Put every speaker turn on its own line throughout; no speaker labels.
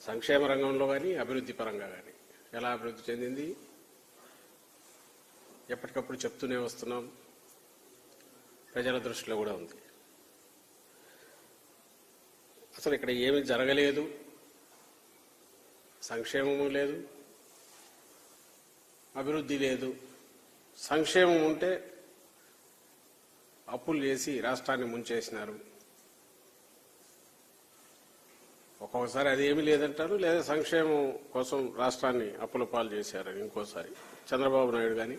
సంక్షేమ రంగంలో కానీ అభివృద్ధి పరంగా కానీ ఎలా అభివృద్ధి చెందింది ఎప్పటికప్పుడు చెప్తూనే వస్తున్నాం. ప్రజల దృష్టిలో కూడా ఉంది. అసలు ఇక్కడ ఏమీ జరగలేదు, సంక్షేమము లేదు, అభివృద్ధి లేదు. సంక్షేమం ఉంటే అప్పులు చేసి రాష్ట్రాన్ని ముంచేసినారు. ఒక్కొక్కసారి అదేమీ లేదంటారు, లేదా సంక్షేమం కోసం రాష్ట్రాన్ని అప్పుల పాలు చేశారని ఇంకోసారి. చంద్రబాబు నాయుడు కానీ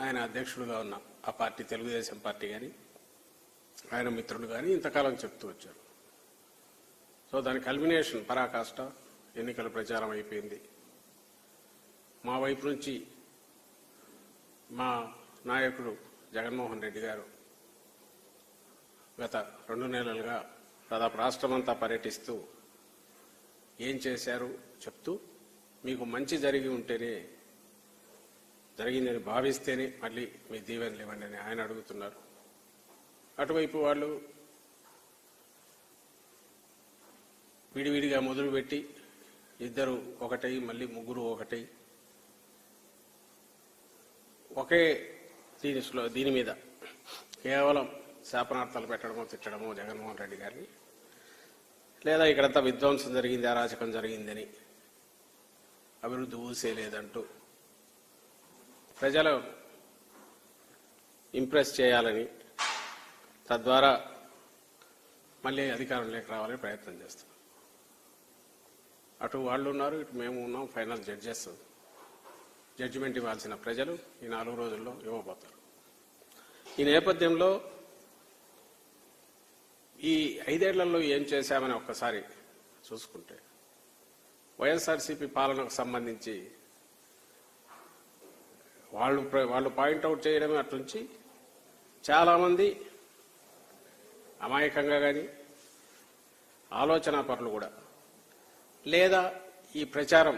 ఆయన అధ్యక్షుడుగా ఉన్న ఆ పార్టీ తెలుగుదేశం పార్టీ కానీ ఆయన మిత్రుడు కానీ ఇంతకాలం చెప్తూ వచ్చారు. సో దాని కల్మినేషన్ పరాకాష్ట ఎన్నికల ప్రచారం అయిపోయింది. మా వైపు నుంచి మా నాయకుడు జగన్మోహన్ రెడ్డి గారు గత 2 నెలలుగా దాదాపు రాష్ట్రమంతా పర్యటిస్తూ ఏం చేశారు చెప్తూ, మీకు మంచి జరిగి ఉంటేనే, జరిగిందని భావిస్తేనే మళ్ళీ మీ దీవెనలు ఇవ్వండి అని ఆయన అడుగుతున్నారు. అటువైపు వాళ్ళు విడివిడిగా మొదలుపెట్టి ఇద్దరు ఒకటై మళ్ళీ ముగ్గురు ఒకటై ఒకే దీని మీద కేవలం శాపనార్థాలు పెట్టడమో తిట్టడమో జగన్మోహన్ రెడ్డి గారిని, లేదా ఇక్కడంతా విధ్వంసం జరిగింది, అరాచకం జరిగిందని, అభివృద్ధి ఊసేలేదంటూ ప్రజలు ఇంప్రెస్ చేయాలని, తద్వారా మళ్ళీ అధికారంలోకి రావాలని ప్రయత్నం చేస్తాం. అటు వాళ్ళు ఉన్నారు, ఇటు మేము ఉన్నాం. ఫైనల్ జడ్జిమెంట్ ఇవ్వాల్సిన ప్రజలు ఈ 4 రోజుల్లో ఇవ్వబోతారు. ఈ నేపథ్యంలో ఈ 5 ఏళ్లలో ఏం చేశామని ఒక్కసారి చూసుకుంటే, వైఎస్ఆర్సీపీ పాలనకు సంబంధించి వాళ్ళు పాయింట్అవుట్ చేయడమే అట్నుంచి చాలామంది అమాయకంగా కానీ, ఆలోచనా పరులు కూడా, లేదా ఈ ప్రచారం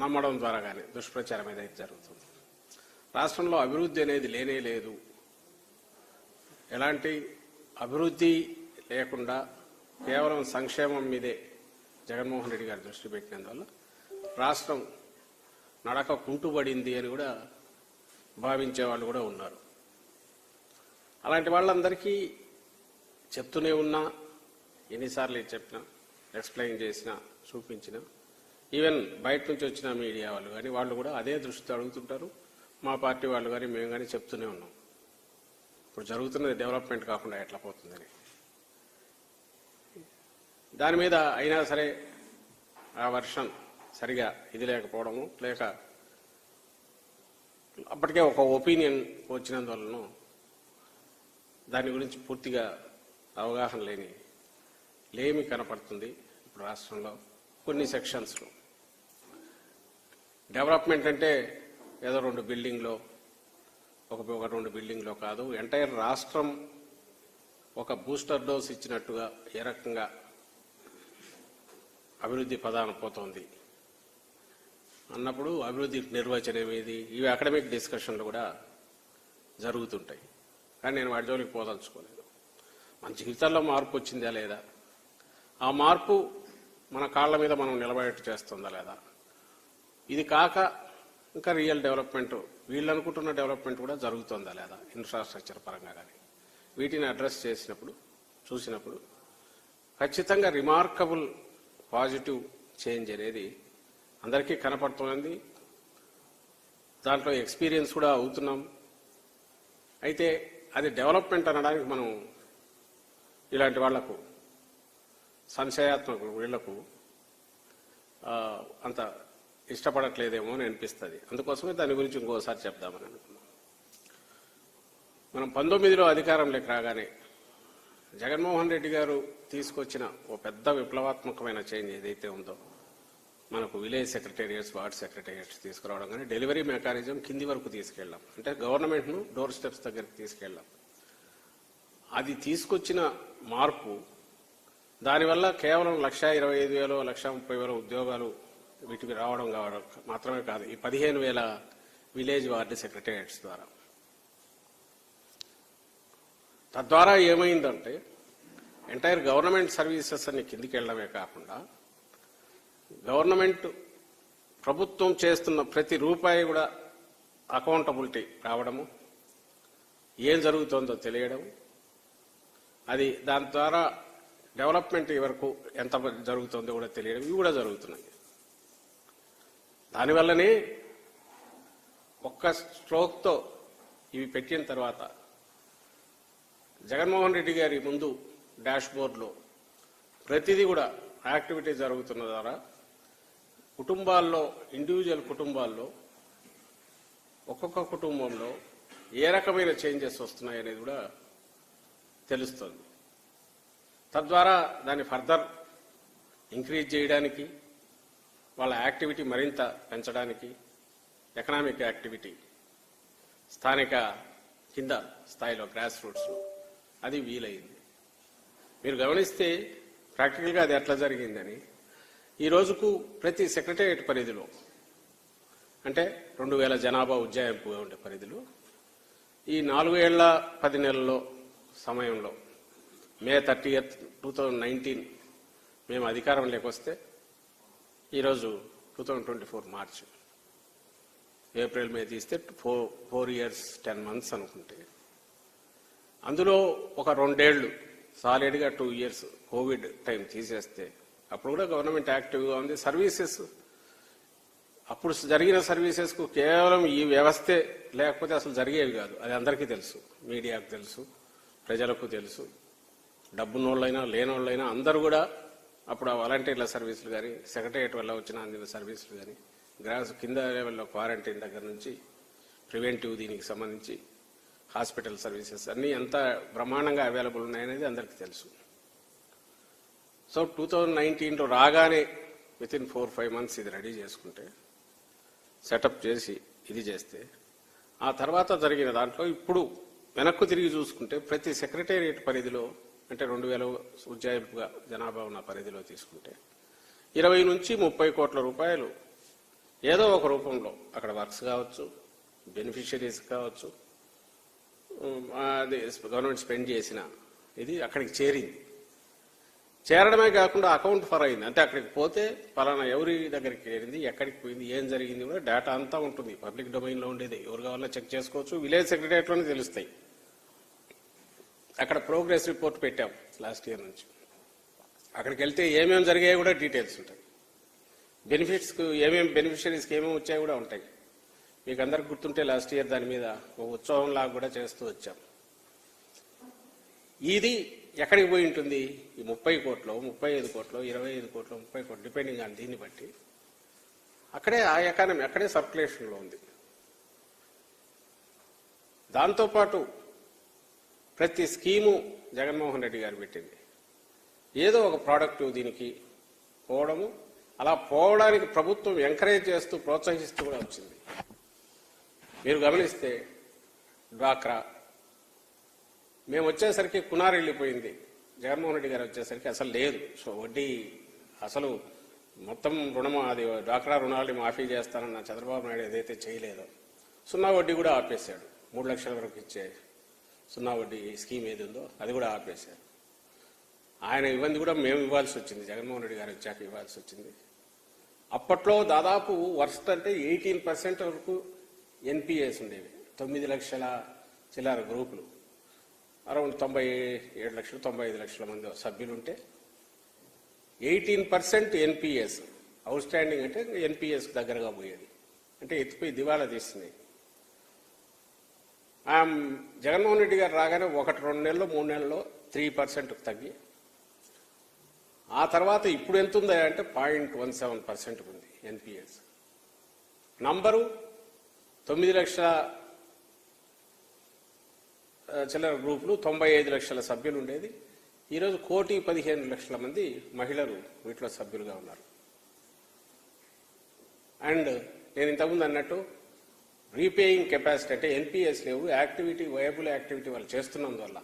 నమ్మడం ద్వారా కానీ దుష్ప్రచారం ఏదైతే జరుగుతుంది, రాష్ట్రంలో అభివృద్ధి అనేది లేనే లేదు, ఎలాంటి అభివృద్ధి లేకుండా కేవలం సంక్షేమం మీదే జగన్మోహన్ రెడ్డి గారు దృష్టి పెట్టినందువల్ల రాష్ట్రం నడక కుంటుబడింది అని కూడా భావించే వాళ్ళు కూడా ఉన్నారు. అలాంటి వాళ్ళందరికీ చెప్తూనే ఉన్నా, ఎన్నిసార్లు చెప్పినా, ఎక్స్ప్లెయిన్ చేసినా, చూపించినా, ఈవెన్ బయట నుంచి వచ్చిన మీడియా వాళ్ళు కానీ వాళ్ళు కూడా అదే దృష్టితో అడుగుతుంటారు. మా పార్టీ వాళ్ళు కానీ మేము కానీ చెప్తూనే ఉన్నాం, ఇప్పుడు జరుగుతున్నది డెవలప్మెంట్ కాకుండా ఎట్లా పోతుందని. దాని మీద అయినా సరే ఆ వర్షన్ సరిగా ఇది లేకపోవడము, లేక అప్పటికే ఒక ఒపీనియన్ వచ్చినందువలన దాని గురించి పూర్తిగా అవగాహన లేమి కనపడుతుంది ఇప్పుడు రాష్ట్రంలో కొన్ని సెక్షన్స్లో. డెవలప్మెంట్ అంటే ఏదో 2 బిల్డింగ్లో ఒక 2 బిల్డింగ్లో కాదు, ఎంటైర్ రాష్ట్రం ఒక బూస్టర్ డోస్ ఇచ్చినట్టుగా ఏ రకంగా అభివృద్ధి పదాన పోతోంది అన్నప్పుడు అభివృద్ధి నిర్వచనం ఏది, ఇవి అకాడమిక్ డిస్కషన్లు కూడా జరుగుతుంటాయి. కానీ నేను వాటి జోలికి పోదలుచుకోలేదు. మన జీవితాల్లో మార్పు వచ్చిందా లేదా, ఆ మార్పు మన కాళ్ళ మీద మనం నిలబడేట్టు చేస్తుందా లేదా, ఇది కాక ఇంకా రియల్ డెవలప్మెంట్, వీళ్ళు అనుకుంటున్న డెవలప్మెంట్ కూడా జరుగుతుందా లేదా ఇన్ఫ్రాస్ట్రక్చర్ పరంగా కానీ, వీటిని అడ్రస్ చేసినప్పుడు చూసినప్పుడు ఖచ్చితంగా రిమార్కబుల్ పాజిటివ్ చేంజ్ అనేది అందరికీ కనపడుతుంది. దాంట్లో ఎక్స్పీరియన్స్ కూడా అవుతున్నాం. అయితే అది డెవలప్మెంట్ అనడానికి మనం ఇలాంటి వాళ్లకు, సంశయాత్మక వీళ్లకు అంత ఇష్టపడట్లేదేమో అని అనిపిస్తుంది. అందుకోసమే దాని గురించి ఇంకోసారి చెప్దామని అనుకున్నాం. మనం 19లో అధికారంలోకి రాగానే జగన్మోహన్ రెడ్డి గారు తీసుకొచ్చిన ఓ పెద్ద విప్లవాత్మకమైన చేంజ్ ఏదైతే ఉందో, మనకు విలేజ్ సెక్రటేరియట్స్, వార్డ్ సెక్రటేరియట్స్ తీసుకురావడం కానీ, డెలివరీ మెకానిజం కింది వరకు తీసుకెళ్ళాం. అంటే గవర్నమెంట్ను డోర్ స్టెప్స్ దగ్గరికి తీసుకెళ్ళాం. అది తీసుకొచ్చిన మార్పు, దానివల్ల కేవలం 1,25,000, 1,30,000 ఉద్యోగాలు వీటికి రావడం మాత్రమే కాదు, ఈ 15,000 విలేజ్ వార్డు సెక్రటేరియట్స్ ద్వారా. తద్వారా ఏమైందంటే ఎంటైర్ గవర్నమెంట్ సర్వీసెస్ అన్ని కిందికి వెళ్ళడమే కాకుండా గవర్నమెంట్ ప్రభుత్వం చేస్తున్న ప్రతి రూపాయి కూడా అకౌంటబిలిటీ రావడము, ఏం జరుగుతుందో తెలియడం, అది దాని ద్వారా డెవలప్మెంట్ వరకు ఎంత జరుగుతుందో కూడా తెలియడం, ఇవి కూడా జరుగుతున్నాయి. దానివల్లనే ఒక్క స్ట్రోక్తో ఇవి పెట్టిన తర్వాత జగన్మోహన్ రెడ్డి గారి ముందు డాష్ బోర్డులో ప్రతిదీ కూడా యాక్టివిటీ జరుగుతున్న ద్వారా కుటుంబాల్లో, ఇండివిజువల్ కుటుంబాల్లో, ఒక్కొక్క కుటుంబంలో ఏ రకమైన చేంజెస్ వస్తున్నాయనేది కూడా తెలుస్తుంది. తద్వారా దాన్ని ఫర్దర్ ఇంక్రీజ్ చేయడానికి, వాళ్ళ యాక్టివిటీ మరింత పెంచడానికి, ఎకనామిక్ యాక్టివిటీ స్థానిక కింద స్థాయిలో గ్రాస్ రూట్స్లో అది వీలైంది. మీరు గమనిస్తే ప్రాక్టికల్గా అది ఎట్లా జరిగిందని, ఈ రోజుకు ప్రతి సెక్రటేరియట్ పరిధిలో, అంటే 2000 జనాభా ఉజ్జాయింపుగా ఉండే పరిధిలో, ఈ 4 ఏళ్ల 10 నెలల్లో సమయంలో మే 30th 2019 మేము అధికారంలోకి వస్తే ఈరోజు 2024 మార్చి, ఏప్రిల్ మే తీస్తే 4 years 10 months అనుకుంటే, అందులో ఒక 2 ఏళ్లు సాలిడ్గా 2 years కోవిడ్ టైం తీసేస్తే అప్పుడు కూడా గవర్నమెంట్ యాక్టివ్గా ఉంది. సర్వీసెస్ అప్పుడు జరిగిన సర్వీసెస్కు కేవలం ఈ వ్యవస్థే లేకపోతే అసలు జరిగేవి కాదు. అది అందరికీ తెలుసు, మీడియాకు తెలుసు, ప్రజలకు తెలుసు. డబ్బున్నోళ్ళైనా లేనోళ్ళైనా అందరూ కూడా అప్పుడు ఆ వాలంటీర్ల సర్వీసులు కానీ, సెక్రటరియట్ వల్ల వచ్చిన అందిన సర్వీసులు కానీ, గ్రాస్ కింద లెవెల్లో క్వారంటైన్ దగ్గర నుంచి ప్రివెంటివ్ దీనికి సంబంధించి హాస్పిటల్ సర్వీసెస్ అన్నీ ఎంత బ్రహ్మాండంగా అవైలబుల్ ఉన్నాయనేది అందరికీ తెలుసు. సో 2019లో రాగానే వితిన్ 4-5 months ఇది రెడీ చేసుకుంటే, సెటప్ చేసి ఇది చేస్తే, ఆ తర్వాత జరిగిన దాంట్లో ఇప్పుడు వెనక్కు తిరిగి చూసుకుంటే ప్రతి సెక్రటేరియట్ పరిధిలో, అంటే 2000 ఉజ్జాయింపుగా జనాభా ఉన్న పరిధిలో తీసుకుంటే 20 నుంచి 30 కోట్ల రూపాయలు ఏదో ఒక రూపంలో అక్కడ వర్క్స్ కావచ్చు, బెనిఫిషరీస్ కావచ్చు, అది గవర్నమెంట్ స్పెండ్ చేసిన ఇది అక్కడికి చేరింది. చేరడమే కాకుండా అకౌంట్ ఫర్ అయింది. అంటే అక్కడికి పోతే పలానా ఎవరి దగ్గరికి చేరింది, ఎక్కడికి పోయింది, ఏం జరిగింది కూడా డేటా అంతా ఉంటుంది. పబ్లిక్ డొమైన్లో ఉండేది, ఎవరు కావాలో చెక్ చేసుకోవచ్చు. విలేజ్ సెక్రటరియట్లోనే తెలుస్తాయి. అక్కడ ప్రోగ్రెస్ రిపోర్ట్ పెట్టాం లాస్ట్ ఇయర్ నుంచి. అక్కడికి వెళ్తే ఏమేమి జరిగాయో కూడా డీటెయిల్స్ ఉంటాయి. బెనిఫిట్స్కు ఏమేమి, బెనిఫిషరీస్కి ఏమేమి వచ్చాయో కూడా ఉంటాయి. మీకు అందరికి గుర్తుంటే లాస్ట్ ఇయర్ దాని మీద ఒక ఉత్సవంలాగా కూడా చేస్తూ వచ్చాం. ఇది ఎక్కడికి పోయి ఉంటుంది? ఈ 30 కోట్లు, 35 కోట్లు, 25 కోట్లు, 30 కోట్లు, డిపెండింగ్ ఆన్ దీన్ని బట్టి అక్కడే ఆ ఎకానమీ అక్కడే సర్క్యులేషన్లో ఉంది. దాంతోపాటు ప్రతి స్కీము జగన్మోహన్ రెడ్డి గారు పెట్టింది ఏదో ఒక ప్రోడక్ట్ దీనికి పోవడము, అలా పోవడానికి ప్రభుత్వం ఎంకరేజ్ చేస్తూ, ప్రోత్సహిస్తూ కూడా వచ్చింది. మీరు గమనిస్తే డ్వాక్రా మేము వచ్చేసరికి కునార్ వెళ్ళిపోయింది. జగన్మోహన్ రెడ్డి గారు వచ్చేసరికి అసలు లేదు. సో వడ్డీ అసలు మొత్తం రుణము, అది డ్వాక్రా రుణాలని మాఫీ చేస్తానన్న చంద్రబాబు నాయుడు ఏదైతే చేయలేదో, సున్నా వడ్డీ కూడా ఆపేశాడు. 3 లక్షల వరకు ఇచ్చే సున్నా వడ్డీ స్కీమ్ ఏది ఉందో అది కూడా ఆపేశాడు. ఆయన ఇవ్వంది కూడా మేము ఇవ్వాల్సి వచ్చింది, జగన్మోహన్ రెడ్డి గారు వచ్చాక ఇవ్వాల్సి వచ్చింది. అప్పట్లో దాదాపు వర్స్ట్ అంటే 18% వరకు ఎన్పిఎస్ ఉండేవి. 9 లక్షల చిల్లర గ్రూపులు, అరౌండ్ 97 లక్షలు 95 లక్షల మంది సభ్యులు ఉంటే 18% ఎన్పిఎస్ అవుట్ స్టాండింగ్, అంటే ఎన్పిఎస్ దగ్గరగా పోయేది. అంటే ఎత్తిపోయి దివాలా తీస్తున్నాయి. జగన్మోహన్ రెడ్డి గారు రాగానే 1-2 నెలలు 3 నెలల్లో 3% తగ్గి, ఆ తర్వాత ఇప్పుడు ఎంత ఉందా అంటే 0.17% ఉంది ఎన్పిఎస్. నంబరు 9 లక్షల చిల్లర గ్రూపులు, 95 లక్షల సభ్యులు ఉండేది. ఈరోజు 1,15,00,000 మంది మహిళలు వీటిలో సభ్యులుగా ఉన్నారు. అండ్ నేను ఇంతకుముందు అన్నట్టు రీపేయింగ్ కెపాసిటీ, అంటే ఎన్పిఎస్ లేవు, యాక్టివిటీ, వయబుల్ యాక్టివిటీ వాళ్ళు చేస్తున్నందువల్ల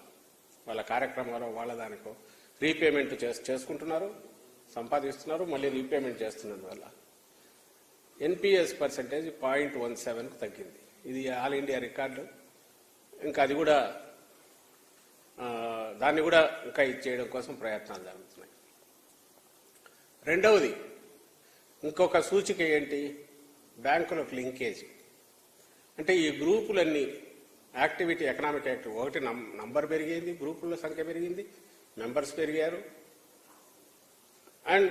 వాళ్ళ కార్యక్రమాలు వాళ్ళ దానికో రీపేమెంట్ చేసుకుంటున్నారు, సంపాదిస్తున్నారు, మళ్ళీ రీపేమెంట్ చేస్తున్నందువల్ల ఎన్పిఎస్ పర్సెంటేజ్ 0.17కు తగ్గింది. ఇది ఆల్ ఇండియా రికార్డు. ఇంకా అది కూడా దాన్ని కూడా ఇంకా ఇచ్చేయడం కోసం ప్రయత్నాలు జరుగుతున్నాయి. రెండవది ఇంకొక సూచిక ఏంటి, బ్యాంకులకు లింకేజ్. అంటే ఈ గ్రూపులన్నీ యాక్టివిటీ, ఎకనామిక్ యాక్టివిటీ, ఒకటి నంబర్ పెరిగింది, గ్రూపుల సంఖ్య పెరిగింది, మెంబర్స్ పెరిగారు. అండ్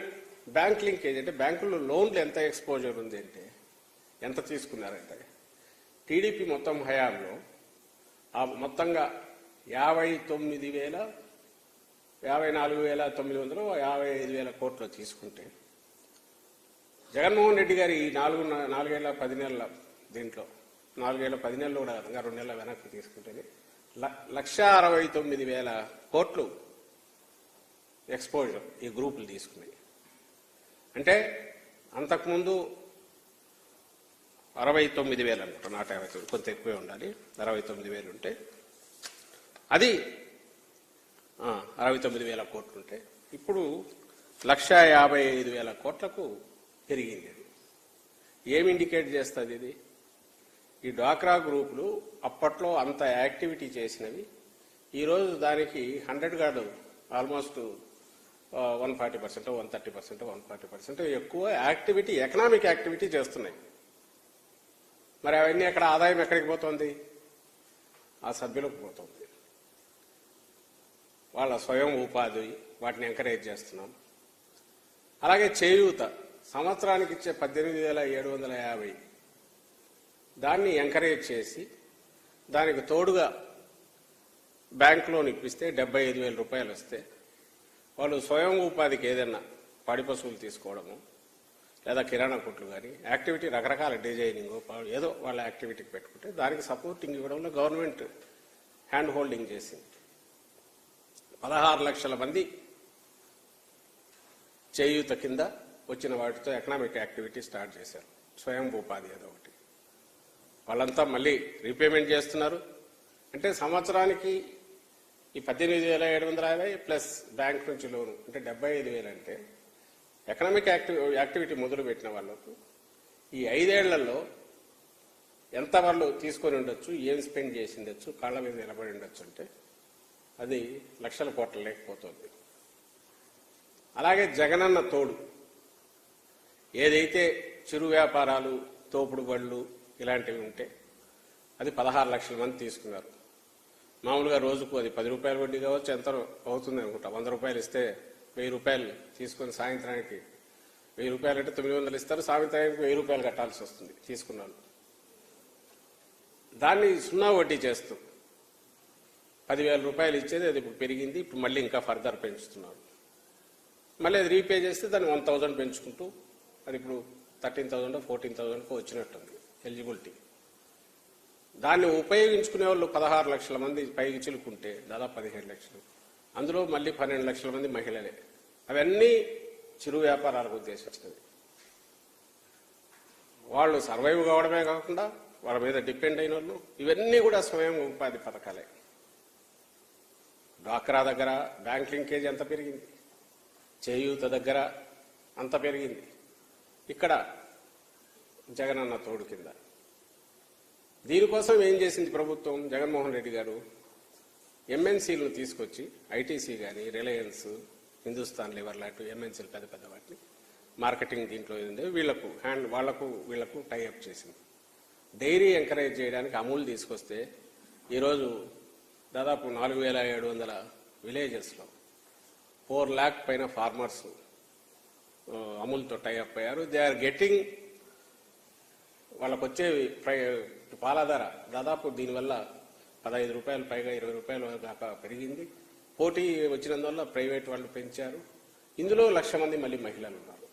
బ్యాంక్ లింకేజ్ అంటే బ్యాంకుల్లో లోన్లు ఎంత ఎక్స్పోజర్ ఉంది అంటే ఎంత తీసుకున్నారంటే టీడీపీ మొత్తం హయాంలో మొత్తంగా 54,955 కోట్లు తీసుకుంటే జగన్మోహన్ రెడ్డి గారి ఈ 4 ఏళ్ల 10 నెలల దీంట్లో 4 ఏళ్ల 10 నెలలు కూడా 2 నెలల వెనక్కి తీసుకుంటే 1,69,000 కోట్లు ఎక్స్పోజర్ ఈ గ్రూపులు తీసుకున్నాయి. అంటే అంతకుముందు 69,000 అనుకుంటా, 159, కొంత ఎక్కువే ఉండాలి, 69,000 ఉంటే అది 69,000 కోట్లు ఉంటే ఇప్పుడు 1,55,000 కోట్లకు పెరిగింది. అది ఏమి ఇండికేట్ చేస్తుంది? ఇది ఈ డ్వాక్రా గ్రూపులు అప్పట్లో అంత యాక్టివిటీ చేసినవి ఈరోజు దానికి 100 గార్డు ఆల్మోస్ట్ 140%, 130%, 140% ఎక్కువ యాక్టివిటీ, ఎకనామిక్ యాక్టివిటీ చేస్తున్నాయి. మరి అవన్నీ ఎక్కడ, ఆదాయం ఎక్కడికి పోతుంది? ఆ సభ్యులకు పోతుంది. వాళ్ళ స్వయం ఉపాధి, వాటిని ఎంకరేజ్ చేస్తున్నాం. అలాగే చేయూత సంవత్సరానికి ఇచ్చే 18,750 దాన్ని ఎంకరేజ్ చేసి దానికి తోడుగా బ్యాంక్ లోన్ ఇప్పిస్తే 75,000 రూపాయలు వస్తే వాళ్ళు స్వయం ఉపాధికి ఏదైనా పాడి పశువులు తీసుకోవడము లేదా కిరాణా కొట్లు కానీ యాక్టివిటీ, రకరకాల డిజైనింగ్ ఏదో వాళ్ళ యాక్టివిటీకి పెట్టుకుంటే దానికి సపోర్టింగ్ ఇవ్వడంలో గవర్నమెంట్ హ్యాండ్ హోల్డింగ్ చేసింది. 16 లక్షల మంది చేయూత కింద వచ్చిన వాటితో ఎకనామిక్ యాక్టివిటీ స్టార్ట్ చేశారు. స్వయం ఉపాధి ఏదో ఒకటి, వాళ్ళంతా మళ్ళీ రీపేమెంట్ చేస్తున్నారు. అంటే సంవత్సరానికి ఈ 18,750 ప్లస్ బ్యాంక్ నుంచి లోను అంటే 75,000 అంటే ఎకనామిక్ యాక్టివిటీ మొదలు పెట్టిన వాళ్ళకు ఈ 5 ఏళ్లలో ఎంత వాళ్ళు తీసుకొని ఉండొచ్చు, ఏం స్పెండ్ చేసి ఉండొచ్చు, కాళ్ళ మీద నిలబడి ఉండొచ్చు అంటే అది లక్షల కోట్ల లేకపోతుంది. అలాగే జగనన్న తోడు, ఏదైతే చిరు వ్యాపారాలు, తోపుడు బళ్ళు ఇలాంటివి ఉంటే అది 16 లక్షల మంది తీసుకున్నారు. మామూలుగా రోజుకు అది 10 రూపాయల వడ్డీ కావచ్చు, ఎంత అవుతుంది అనుకుంటా. 100 రూపాయలు ఇస్తే 1000 రూపాయలు తీసుకొని సాయంత్రానికి 1000 రూపాయలు అంటే 900 ఇస్తారు, సాయంత్రానికి 1000 రూపాయలు కట్టాల్సి వస్తుంది తీసుకున్నాను. దాన్ని 0 వడ్డీ చేస్తూ 10,000 రూపాయలు ఇచ్చేది అది ఇప్పుడు పెరిగింది. ఇప్పుడు మళ్ళీ ఇంకా ఫర్దర్ పెంచుతున్నారు. మళ్ళీ అది రీపే చేస్తే దాన్ని 1,000 పెంచుకుంటూ అది ఇప్పుడు 13,000 14,000 వచ్చినట్టుంది ఎలిజిబిలిటీ. దాన్ని ఉపయోగించుకునే వాళ్ళు 16 లక్షల మంది పైకి చిలుకుంటే దాదాపు 17 లక్షలు, అందులో మళ్ళీ 12 లక్షల మంది మహిళలే. అవన్నీ చిరు వ్యాపారాలకు ఉద్దేశించినవి. వాళ్ళు సర్వైవ్ కావడమే కాకుండా వాళ్ళ మీద డిపెండ్ అయిన వాళ్ళు, ఇవన్నీ కూడా స్వయం ఉపాధి పథకాలే. డ్వాక్రా దగ్గర బ్యాంక్ లింకేజ్ ఎంత పెరిగింది, చేయూత దగ్గర అంత పెరిగింది. ఇక్కడ జగనన్న తోడు కింద దీనికోసం ఏం చేసింది ప్రభుత్వం? జగన్మోహన్ రెడ్డి గారు ఎంఎన్సీలను తీసుకొచ్చి ఐటీసీ కానీ, రిలయన్స్, హిందుస్థాన్ లివర్ లాంటి ఎంఎన్సీలు పెద్ద పెద్ద వాటిని మార్కెటింగ్ దీంట్లో ఏంది వీళ్లకు టైఅప్ చేసింది. డైరీ ఎంకరేజ్ చేయడానికి అమూల్ తీసుకొస్తే ఈరోజు దాదాపు 4,700 విలేజెస్లో 4 lakh పైన ఫార్మర్స్ అమూల్తో టైఅప్ అయ్యారు. దే ఆర్ గెట్టింగ్, వాళ్ళకు వచ్చే పాల ధర దాదాపు దీనివల్ల 15 రూపాయలు పైగా 20 రూపాయల దాకా పెరిగింది. పోటీ వచ్చినందువల్ల ప్రైవేట్ వాళ్ళు పెంచారు. ఇందులో 1,00,000 మంది మళ్ళీ మహిళలు ఉన్నారు.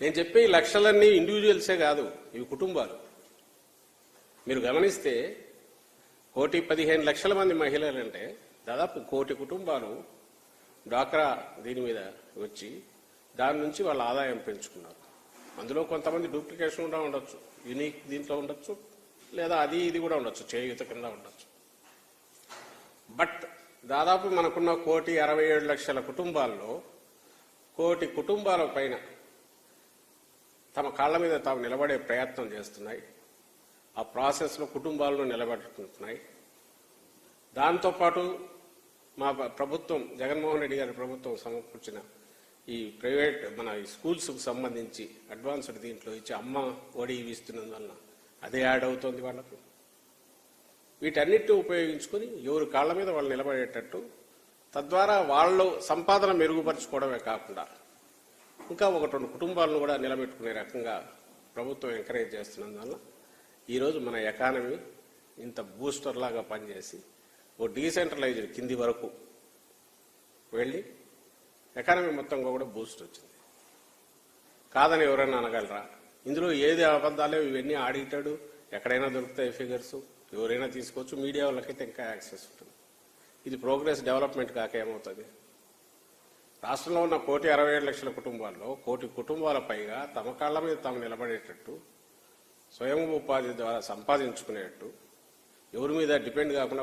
నేను చెప్పే ఈ లక్షలన్నీ ఇండివిజువల్సే కాదు, ఇవి కుటుంబాలు. మీరు గమనిస్తే 1,15 లక్షల మంది మహిళలంటే దాదాపు 1 కోటి కుటుంబాలు డ్వాక్రా దీని మీద వచ్చి దాని నుంచి వాళ్ళ ఆదాయం పెంచుకున్నారు. అందులో కొంతమంది డూప్లికేషన్ కూడా ఉండొచ్చు, యూనిక్ దీంట్లో ఉండొచ్చు, లేదా అది ఇది కూడా ఉండొచ్చు, చేయూత కింద ఉండొచ్చు. బట్ దాదాపు మనకున్న 1,67,00,000 కుటుంబాల్లో 1 కోటి కుటుంబాల పైన తమ కాళ్ల మీద తాము నిలబడే ప్రయత్నం చేస్తున్నాయి. ఆ ప్రాసెస్లో కుటుంబాలను నిలబెట్టుకుంటున్నాయి. దాంతోపాటు మా ప్రభుత్వం జగన్మోహన్ రెడ్డి గారి ప్రభుత్వం సమకూర్చిన ఈ ప్రైవేట్ మన స్కూల్స్కు సంబంధించి అడ్వాన్స్డ్ దీంట్లో ఇచ్చి అమ్మ ఒడి ఇస్తున్నందువలన అదే యాడ్ అవుతుంది వాళ్ళకు. వీటన్నిటిని ఉపయోగించుకొని ఎవరి కాళ్ళ మీద వాళ్ళు నిలబడేటట్టు, తద్వారా వాళ్ళు సంపాదన మెరుగుపరచుకోవడమే కాకుండా ఇంకా 1-2 కుటుంబాలను కూడా నిలబెట్టుకునే రకంగా ప్రభుత్వం ఎంకరేజ్ చేస్తున్నందువల్ల ఈరోజు మన ఎకానమీ ఇంత బూస్టర్ లాగా పనిచేసి ఓ డీసెంట్రలైజ్డ్ కింది వరకు వెళ్ళి ఎకానమీ మొత్తంగా కూడా బూస్ట్ వచ్చింది. కాదని ఎవరైనా అనగలరా? ఇందులో ఏది అబద్ధాలే, ఇవన్నీ ఆడిటాడు, ఎక్కడైనా దొరుకుతాయి ఫిగర్స్, ఎవరైనా తీసుకోవచ్చు, మీడియా వాళ్ళకైతే ఇంకా యాక్సెస్ ఉంటుంది. ఇది ప్రోగ్రెస్ డెవలప్మెంట్ కాక ఏమవుతుంది? రాష్ట్రంలో ఉన్న 1,67,00,000 కుటుంబాల్లో 1,00,00,000 కుటుంబాల పైగా తమ కాళ్ళ మీద తాము నిలబడేటట్టు, స్వయం ఉపాధి ద్వారా సంపాదించుకునేటట్టు, ఎవరి మీద డిపెండ్ కాకుండా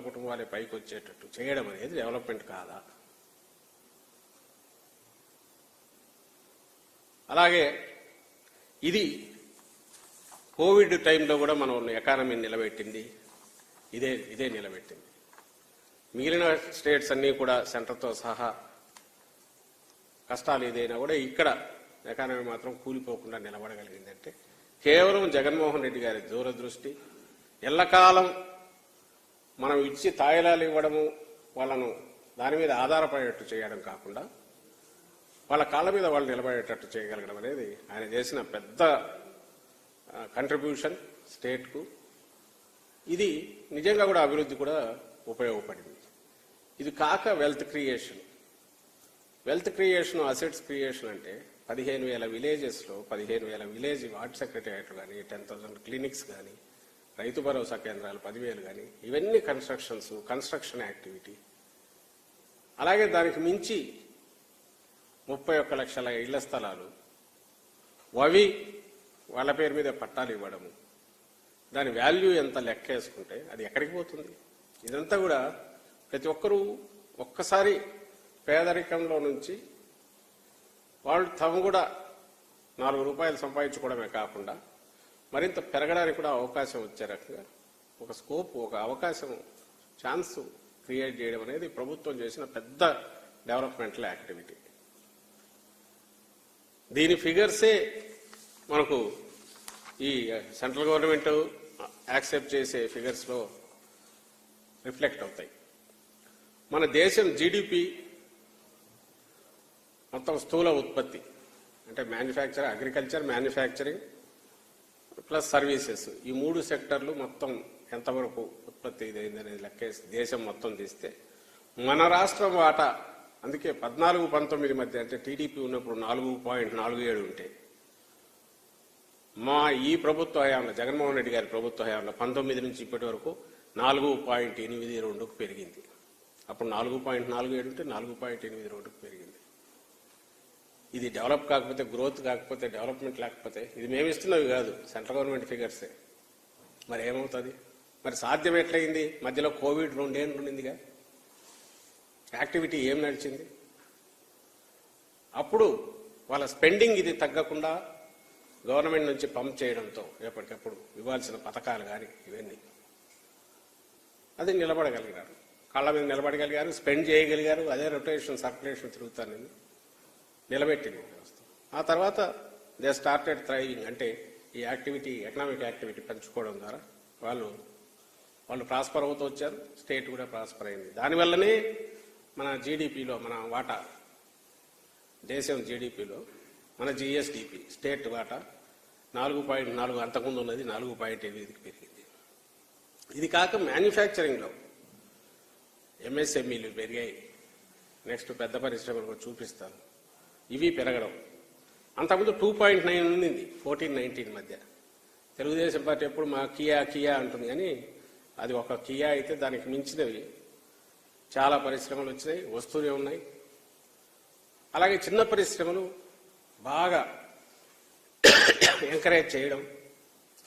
కుటుంబాలే పైకి వచ్చేటట్టు చేయడం అనేది డెవలప్మెంట్ కాదా? అలాగే ఇది కోవిడ్ టైంలో కూడా మనం ఎకానమీని నిలబెట్టింది ఇదే నిలబెట్టింది. మిగిలిన స్టేట్స్ అన్నీ కూడా సెంటర్తో సహా కష్టాలు ఏదైనా కూడా ఇక్కడ ఎకానమీ మాత్రం కూలిపోకుండా నిలబడగలిగిందంటే కేవలం జగన్మోహన్ రెడ్డి గారి దూరదృష్టి. ఎల్లకాలం మనం ఇచ్చి తాయిలాలు ఇవ్వడము, వాళ్ళను దాని మీద ఆధారపడేటట్టు చేయడం కాకుండా వాళ్ళ కాళ్ళ మీద వాళ్ళు నిలబడేటట్టు చేయగలగడం అనేది ఆయన చేసిన పెద్ద కంట్రిబ్యూషన్ స్టేట్కు. ఇది నిజంగా కూడా అభివృద్ధి కూడా ఉపయోగపడింది. ఇది కాక వెల్త్ క్రియేషన్, అసెట్స్ క్రియేషన్ అంటే 15,000 విలేజెస్లో 15,000 విలేజ్ వార్డ్ సెక్రటరియట్లు కానీ, 10,000 క్లినిక్స్ కానీ, రైతు భరోసా కేంద్రాలు 10,000 కానీ, ఇవన్నీ కన్స్ట్రక్షన్ యాక్టివిటీ. అలాగే దానికి మించి 31 లక్షల ఇళ్ల స్థలాలు, అవి వాళ్ళ పేరు మీద పట్టాలు ఇవ్వడము, దాని వాల్యూ ఎంత లెక్క వేసుకుంటే అది ఎక్కడికి పోతుంది? ఇదంతా కూడా ప్రతి ఒక్కరూ ఒక్కసారి పేదరికంలో నుంచి వాళ్ళు తాము కూడా 4 రూపాయలు సంపాదించుకోవడమే కాకుండా మరింత పెరగడానికి కూడా అవకాశం వచ్చే రకంగా ఒక స్కోప్, ఒక అవకాశం, ఛాన్స్ క్రియేట్ చేయడం అనేది ప్రభుత్వం చేసిన పెద్ద డెవలప్మెంటల్ యాక్టివిటీ. దీని ఫిగర్సే మనకు ఈ సెంట్రల్ గవర్నమెంట్ యాక్సెప్ట్ చేసే ఫిగర్స్లో రిఫ్లెక్ట్ అవుతాయి. మన దేశం జీడిపి మొత్తం స్థూల ఉత్పత్తి అంటే అగ్రికల్చర్, మ్యానుఫ్యాక్చరింగ్ ప్లస్ సర్వీసెస్, ఈ 3 సెక్టర్లు మొత్తం ఎంతవరకు ఉత్పత్తి ఇదైందనేది లెక్కేసి దేశం మొత్తం తీస్తే మన రాష్ట్రం వాటా, అందుకే 14-19 మధ్య అంటే టీడీపీ ఉన్నప్పుడు 4.47 ఉంటే మా ఈ ప్రభుత్వ హయాంలో, జగన్మోహన్ రెడ్డి గారి ప్రభుత్వ హయాంలో 19 నుంచి ఇప్పటి వరకు 4.82కు పెరిగింది. అప్పుడు 4.47 ఉంటే 4.82కు పెరిగింది. ఇది డెవలప్ కాకపోతే, గ్రోత్ కాకపోతే, డెవలప్మెంట్ లేకపోతే, ఇది మేము ఇస్తున్నవి కాదు, సెంట్రల్ గవర్నమెంట్ ఫిగర్సే. మరి ఏమవుతుంది? మరి సాధ్యం ఎట్లయింది? మధ్యలో కోవిడ్ 2 ఏళ్ళు ఉండిందిగా, యాక్టివిటీ ఏం నడిచింది? అప్పుడు వాళ్ళ స్పెండింగ్ ఇది తగ్గకుండా గవర్నమెంట్ నుంచి పంప్ చేయడంతో ఎప్పటికప్పుడు ఇవ్వాల్సిన పథకాలు కానీ ఇవన్నీ అది నిలబడగలిగారు, కాళ్ళ మీద నిలబడగలిగారు, స్పెండ్ చేయగలిగారు. అదే సర్క్యులేషన్ తిరుగుతానని నిలబెట్టింది వ్యవస్థ. ఆ తర్వాత దే స్టార్టెడ్ థ్రైవింగ్, అంటే ఈ యాక్టివిటీ, ఎకనామిక్ యాక్టివిటీ పెంచుకోవడం ద్వారా వాళ్ళు ప్రాస్పర్ అవుతూ వచ్చారు, స్టేట్ కూడా ప్రాస్పర్ అయింది. దానివల్లనే మన జీడిపిలో మన వాటా, దేశం జీడిపిలో మన జిఎస్డిపి స్టేట్ వాటా 4.4, అంతకుముందు ఉన్నది 4.8కి పెరిగింది. ఇది కాక మ్యానుఫ్యాక్చరింగ్లో ఎంఎస్ఎంఈలు పెరిగాయి. నెక్స్ట్ పెద్ద పరిశ్రమలు చూపిస్తాను, ఇవి పెరగడం. అంతకుముందు 2.9 ఉండింది 14-19 మధ్య. తెలుగుదేశం పార్టీ ఎప్పుడు మా కియా అంటుంది, కానీ అది ఒక కియా అయితే దానికి మించినవి చాలా పరిశ్రమలు వచ్చినాయి, వస్తూనే ఉన్నాయి. అలాగే చిన్న పరిశ్రమలు బాగా ఎంకరేజ్ చేయడం,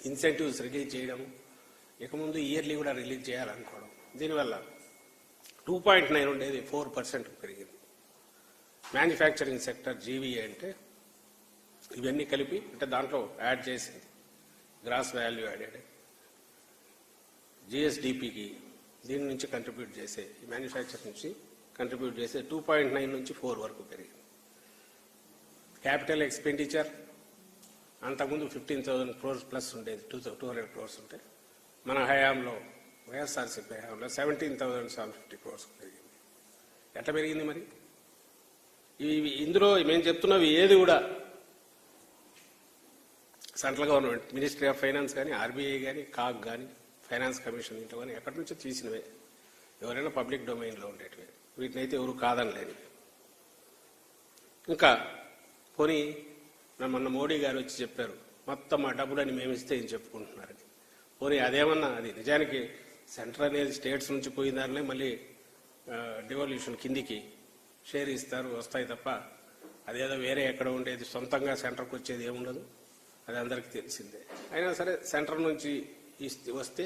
ఇన్సెంటివ్స్ రిలీజ్ చేయడం, ఇక ముందు ఇయర్లీ కూడా రిలీజ్ చేయాలనుకోవడం, దీనివల్ల 2.9 ఉండేది 4% పెరిగింది. మ్యానుఫ్యాక్చరింగ్ సెక్టర్ జీవీఏ అంటే ఇవన్నీ కలిపి, అంటే దాంట్లో యాడ్ చేసింది గ్రాస్ వాల్యూ యాడెడ్, జిఎస్డిపికి దీని నుంచి కంట్రిబ్యూట్ చేసే మ్యానుఫ్యాక్చర్ నుంచి కంట్రిబ్యూట్ చేసే 2.9 నుంచి 4 వరకు పెరిగింది. క్యాపిటల్ ఎక్స్పెండిచర్ అంతకుముందు 15,000 crores ప్లస్ ఉండేది, 200 crores ఉంటే మన హయాంలో వైఎస్ఆర్సీపీ హయాంలో 17,750 crores పెరిగింది. ఎట్లా పెరిగింది మరి? ఇందులో మేము చెప్తున్నవి ఏది కూడా central government ministry of finance కానీ, ఆర్బీఐ కానీ, కాగ్ కానీ, ఫైనాన్స్ కమిషన్ ఇంట్లో కానీ ఎక్కడి నుంచో తీసినవే, ఎవరైనా పబ్లిక్ డొమైన్లో ఉండేటివే. వీటిని అయితే ఎవరు కాదనలేదు. ఇంకా పోనీ మొన్న మోడీ గారు వచ్చి చెప్పారు, మొత్తం ఆ డబ్బులని మేము ఇస్తే ఏం చెప్పుకుంటున్నారని. పోనీ అదేమన్నా అది నిజానికి సెంటర్ అనేది స్టేట్స్ నుంచి పోయిందారనే మళ్ళీ డివల్యూషన్ కిందికి షేర్ ఇస్తారు వస్తాయి తప్ప అదేదో వేరే ఎక్కడ ఉండేది సొంతంగా సెంటర్కి వచ్చేది ఏముండదు. అది అందరికీ తెలిసిందే. అయినా సరే సెంటర్ నుంచి వస్తే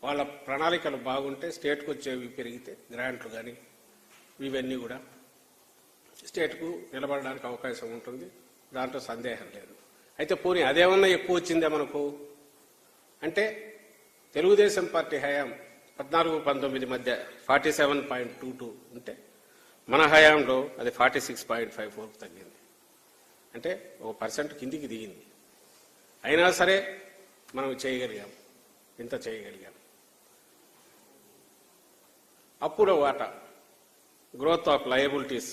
వాళ్ళ ప్రణాళికలు బాగుంటే స్టేట్కి వచ్చేవి పెరిగితే గ్రాంట్లు కానీ ఇవన్నీ కూడా స్టేట్కు నిలబడడానికి అవకాశం ఉంటుంది. దాంట్లో సందేహం లేదు. అయితే పోనీ అదేమన్నా ఎక్కువ వచ్చిందే మనకు అంటే తెలుగుదేశం పార్టీ హయాం 14-19 మధ్య 47.22 ఉంటే మన హయాంలో అది 46.54 తగ్గింది. అంటే 1% కిందికి దిగింది. అయినా సరే మనం చేయగలిగాం, ఇంత చేయగలిగాం. అప్పుల వాటా గ్రోత్ ఆఫ్ లయబిలిటీస్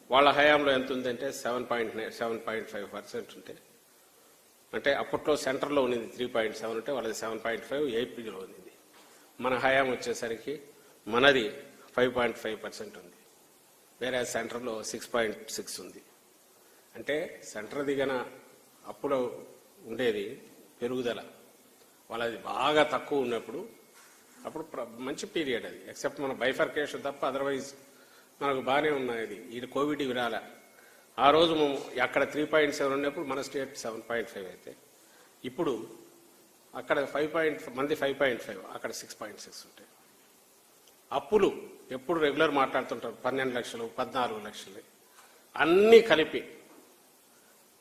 వాళ్ళ హయాంలో ఎంత ఉందంటే 7.5% ఉంటే, అంటే అప్పట్లో సెంటర్లో ఉన్నది 3.7 ఉంటే వాళ్ళది 7.5 ఏపీలో ఉంది. మన హయాం వచ్చేసరికి మనది 5.5% ఉంది, వేరే సెంటర్లో 6.6 ఉంది. అంటే సెంటర్ దిగన అప్పుడు ఉండేది పెరుగుదల, వాళ్ళది బాగా తక్కువ ఉన్నప్పుడు అప్పుడు మంచి పీరియడ్ అది. ఎక్సెప్ట్ మన బైఫర్కేషన్ తప్ప అదర్వైజ్ మనకు బాగానే ఉన్నది. ఇది కోవిడ్ విరాల ఆ రోజు అక్కడ 3.7 ఉన్నప్పుడు మన స్టేట్ 7.5 అయితే ఇప్పుడు అక్కడ 5.5 అక్కడ 6.6 ఉంటాయి. అప్పులు ఎప్పుడు రెగ్యులర్ మాట్లాడుతుంటారు 12 లక్షలు 14 లక్షలు అన్నీ కలిపి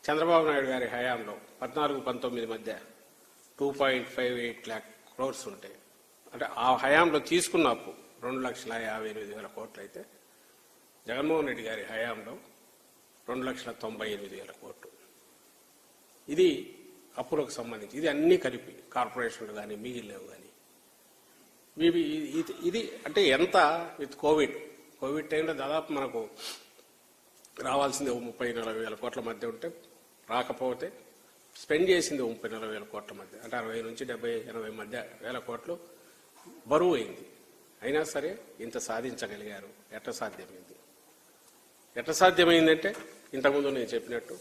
చంద్రబాబు నాయుడు గారి హయాంలో 14-19 మధ్య 2.58 lakh crores ఉంటాయి. అంటే ఆ హయాంలో తీసుకున్న అప్పు 2,58,000 కోట్లు అయితే జగన్మోహన్ రెడ్డి గారి హయాంలో 2,98,000 కోట్లు. ఇది అప్పులకు సంబంధించి. ఇది అన్నీ కలిపి కార్పొరేషన్లు కానీ మిగిలినవి కానీ ఇది అంటే ఎంత విత్ కోవిడ్ టైంలో దాదాపు మనకు రావాల్సింది 30-40 కోట్ల మధ్య ఉంటే రాకపోతే స్పెండ్ చేసింది 30-40 కోట్ల మధ్య, అంటే 60 నుంచి 70-80 మధ్య వేల కోట్లు బరువు అయింది. అయినా సరే ఇంత సాధించగలిగారు. ఎట్లా సాధ్యమైందంటే ఇంతకుముందు నేను చెప్పినట్టు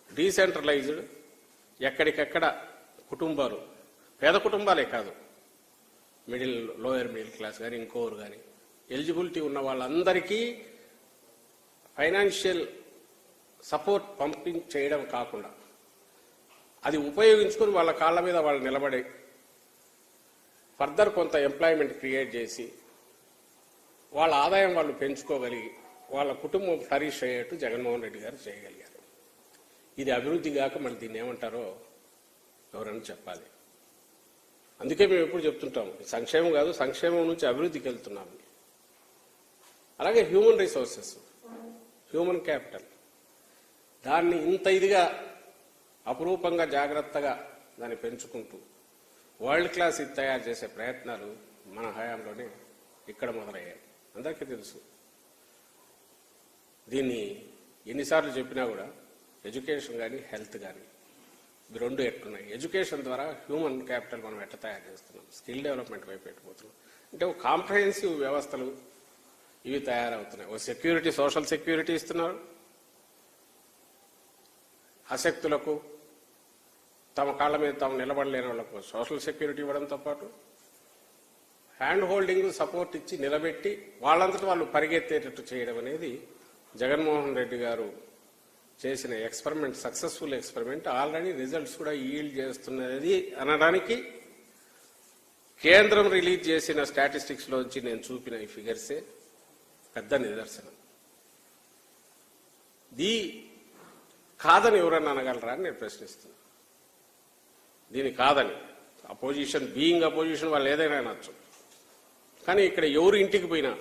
డీసెంట్రలైజ్డ్, ఎక్కడికెక్కడ కుటుంబాలు, పేద కుటుంబాలే కాదు, లోయర్ మిడిల్ క్లాస్ కానీ ఇంకోరు కానీ ఎలిజిబిలిటీ ఉన్న వాళ్ళందరికీ ఫైనాన్షియల్ సపోర్ట్ చేయడం కాకుండా అది ఉపయోగించుకొని వాళ్ళ కాళ్ళ మీద వాళ్ళు నిలబడి ఫర్దర్ కొంత ఎంప్లాయ్మెంట్ క్రియేట్ చేసి వాళ్ళ ఆదాయం వాళ్ళు పెంచుకోగలిగి వాళ్ళ కుటుంబం ఫ్లరిష్ అయ్యేట్టు జగన్మోహన్ రెడ్డి గారు చేయగలిగారు. ఇది అభివృద్ధి కాక మళ్ళీ దీన్ని ఏమంటారో ఎవరైనా చెప్పాలి. అందుకే మేము ఎప్పుడు చెప్తుంటాము సంక్షేమం కాదు, సంక్షేమం నుంచి అభివృద్ధికి వెళ్తున్నాము. అలాగే హ్యూమన్ రిసోర్సెస్, హ్యూమన్ క్యాపిటల్, దాన్ని ఇంత ఇదిగా అపురూపంగా జాగ్రత్తగా దాన్ని పెంచుకుంటూ వరల్డ్ క్లాస్ ఇది తయారు చేసే ప్రయత్నాలు మన హయాంలోనే ఇక్కడ మొదలయ్యాయి. అందరికీ తెలుసు. దీన్ని ఎన్నిసార్లు చెప్పినా కూడా ఎడ్యుకేషన్ కానీ హెల్త్ కానీ ఇవి రెండు ఎట్లున్నాయి. ఎడ్యుకేషన్ ద్వారా హ్యూమన్ క్యాపిటల్ మనం ఎట్లా తయారు చేస్తున్నాం, స్కిల్ డెవలప్మెంట్ వైపు పెట్టిపోతున్నాం. అంటే ఒక కాంప్రహెన్సివ్ వ్యవస్థలు ఇవి తయారవుతున్నాయి. ఒక సెక్యూరిటీ, సోషల్ సెక్యూరిటీ ఇస్తున్నారు. అశక్తులకు, తమ కాళ్ళ మీద తాము నిలబడలేని వాళ్ళకు సోషల్ సెక్యూరిటీ ఇవ్వడంతో పాటు హ్యాండ్ హోల్డింగ్ సపోర్ట్ ఇచ్చి నిలబెట్టి వాళ్ళంతటా వాళ్ళు పరిగెత్తేటట్టు చేయడం అనేది జగన్మోహన్ రెడ్డి గారు చేసిన experiment, successful experiment. Already results కూడా ఈల్డ్ చేస్తున్నది అనడానికి కేంద్రం రిలీజ్ చేసిన స్టాటిస్టిక్స్ లోంచి నేను చూపిన ఈ ఫిగర్సే పెద్ద నిదర్శనం. కాదని ఎవరన్నా అనగలరా అని నేను ప్రశ్నిస్తున్నాను. దీని కాదని అపోజిషన్, బీయింగ్ అపోజిషన్ వాళ్ళు ఏదైనా అనొచ్చు. కానీ ఇక్కడ ఎవరు ఇంటికి పోయినా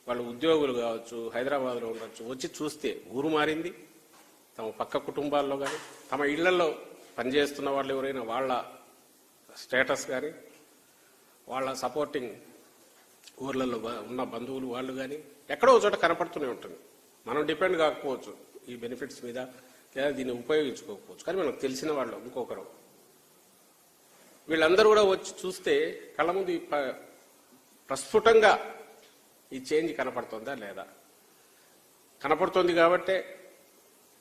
వాళ్ళు ఉద్యోగులు కావచ్చు, హైదరాబాద్లో ఉండొచ్చు, వచ్చి చూస్తే ఊరు మారింది. తమ పక్క కుటుంబాల్లో కానీ తమ ఇళ్లలో పనిచేస్తున్న వాళ్ళు ఎవరైనా వాళ్ళ స్టేటస్ కానీ వాళ్ళ సపోర్టింగ్ ఊర్లలో ఉన్న బంధువులు వాళ్ళు కానీ ఎక్కడో చోట కనపడుతూనే ఉంటుంది. మనం డిపెండ్ కాకపోవచ్చు ఈ బెనిఫిట్స్ మీద, లేదా దీన్ని ఉపయోగించుకోకపోవచ్చు, కానీ మనకు తెలిసిన వాళ్ళు ఇంకొకరు వీళ్ళందరూ కూడా వచ్చి చూస్తే కళ్ళ ముందు ప్రస్ఫుటంగా ఈ చేంజ్ కనపడుతుందా లేదా? కనపడుతుంది కాబట్టే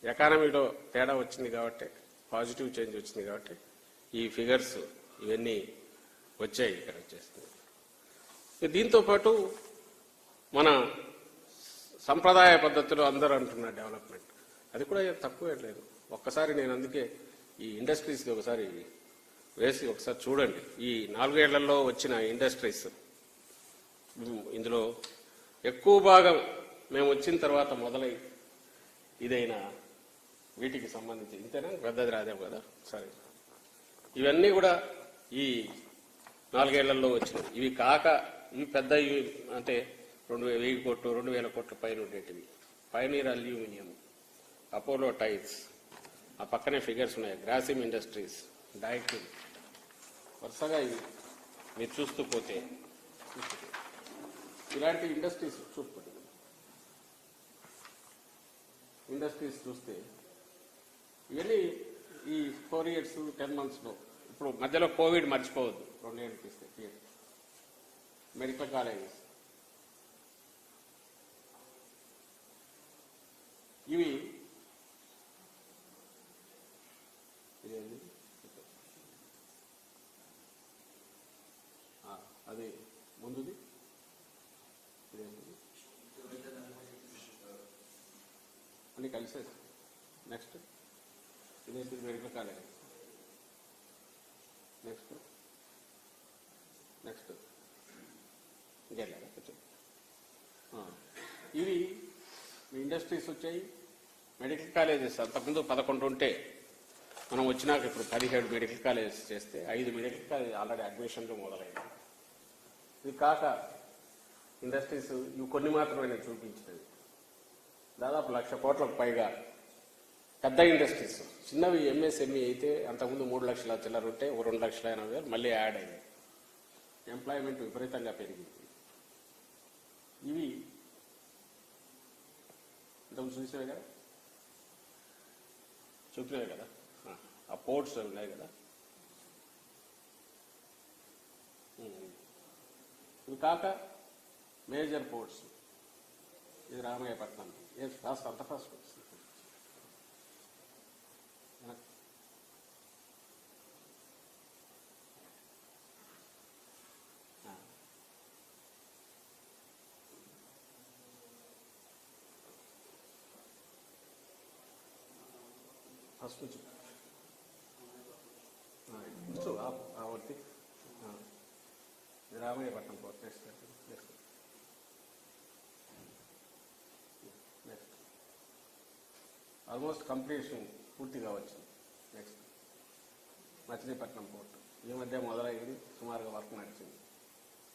ఎకానమీలో తేడా వచ్చింది, కాబట్టి పాజిటివ్ చేంజ్ వచ్చింది, కాబట్టి ఈ ఫిగర్స్ ఇవన్నీ వచ్చాయి ఇక్కడ వచ్చేస్తుంది. దీంతో పాటు మన సంప్రదాయ పద్ధతిలో అందరూ అంటున్న డెవలప్మెంట్ అది కూడా తక్కువే లేదు. ఒక్కసారి నేను అందుకే ఈ ఇండస్ట్రీస్కి ఒకసారి వేసి ఒకసారి చూడండి. ఈ 4 ఏళ్లలో వచ్చిన ఇండస్ట్రీస్ ఇందులో ఎక్కువ భాగం మేము వచ్చిన తర్వాత మొదలై ఇదైనా వీటికి సంబంధించి ఇంతేనా, పెద్దది రాదేమో కదా, సరే. ఇవన్నీ కూడా ఈ 4 ఏళ్లలో వచ్చినాయి. ఇవి కాక ఇవి పెద్ద అంటే 2,000 కోట్లు 2,000 కోట్ల పైన ఉండేటివి. పైనీర్ అల్యూమినియం, అపోలో టైల్స్, ఆ పక్కనే ఫిగర్స్ ఉన్నాయి, గ్రాసిమ్ ఇండస్ట్రీస్, డైకిన్, వరుసగా ఇవి మీరు చూస్తూ పోతే ఇలాంటి ఇండస్ట్రీస్ చూసుకోండి. ఇండస్ట్రీస్ చూస్తే ఇవన్నీ ఈ 4 years 10 monthsలో, ఇప్పుడు మధ్యలో కోవిడ్ మర్చిపోవద్దు, 2 ఏళ్ళు తీస్తే మెడికల్ కాలేజెస్ ఇవి ఇదేంటి అది ముందుది అన్ని కలిసేది. నెక్స్ట్ ఇదేంటి మెడికల్ కాలేజ్, నెక్స్ట్ ఇంకెళ్ళాలి. ఇవి ఇండస్ట్రీస్ వచ్చాయి, మెడికల్ కాలేజెస్ అంతకుముందు 11 ఉంటే మనం వచ్చినాక ఇప్పుడు 17 మెడికల్ కాలేజెస్ చేస్తే 5 మెడికల్ కాలేజ్ ఆల్రెడీ అడ్మిషన్లు మొదలైంది. ఇది కాక ఇండస్ట్రీస్ ఇవి కొన్ని మాత్రమే నేను చూపించినవి. దాదాపు 1,00,000 కోట్లకు పైగా పెద్ద ఇండస్ట్రీస్. చిన్నవి ఎంఎస్ఎంఈ అయితే అంతకుముందు 3 లక్షల చిల్లర ఉంటే 2,80,000 మళ్ళీ యాడ్ అయింది. ఎంప్లాయ్మెంట్ విపరీతంగా పెరిగింది. ఇవి ఇంతకుముందు చూసినవి కదా, చూపినవి కదా, ఆ పోర్ట్స్ ఉన్నాయి కదా. ఇవి కాక మేజర్ పోర్ట్స్, ఇది రామయ్యపట్నం, ఫాస్ట్ అంత ఫాస్ట్ వస్తుంది. ఫస్ట్ నుంచి వర్తి Ramayapatnam port. Next almost completion పూర్తిగా వచ్చింది. నెక్స్ట్ మచిలీపట్నం పోర్ట్ ఈ మధ్య మొదలైంది, సుమారుగా వర్క్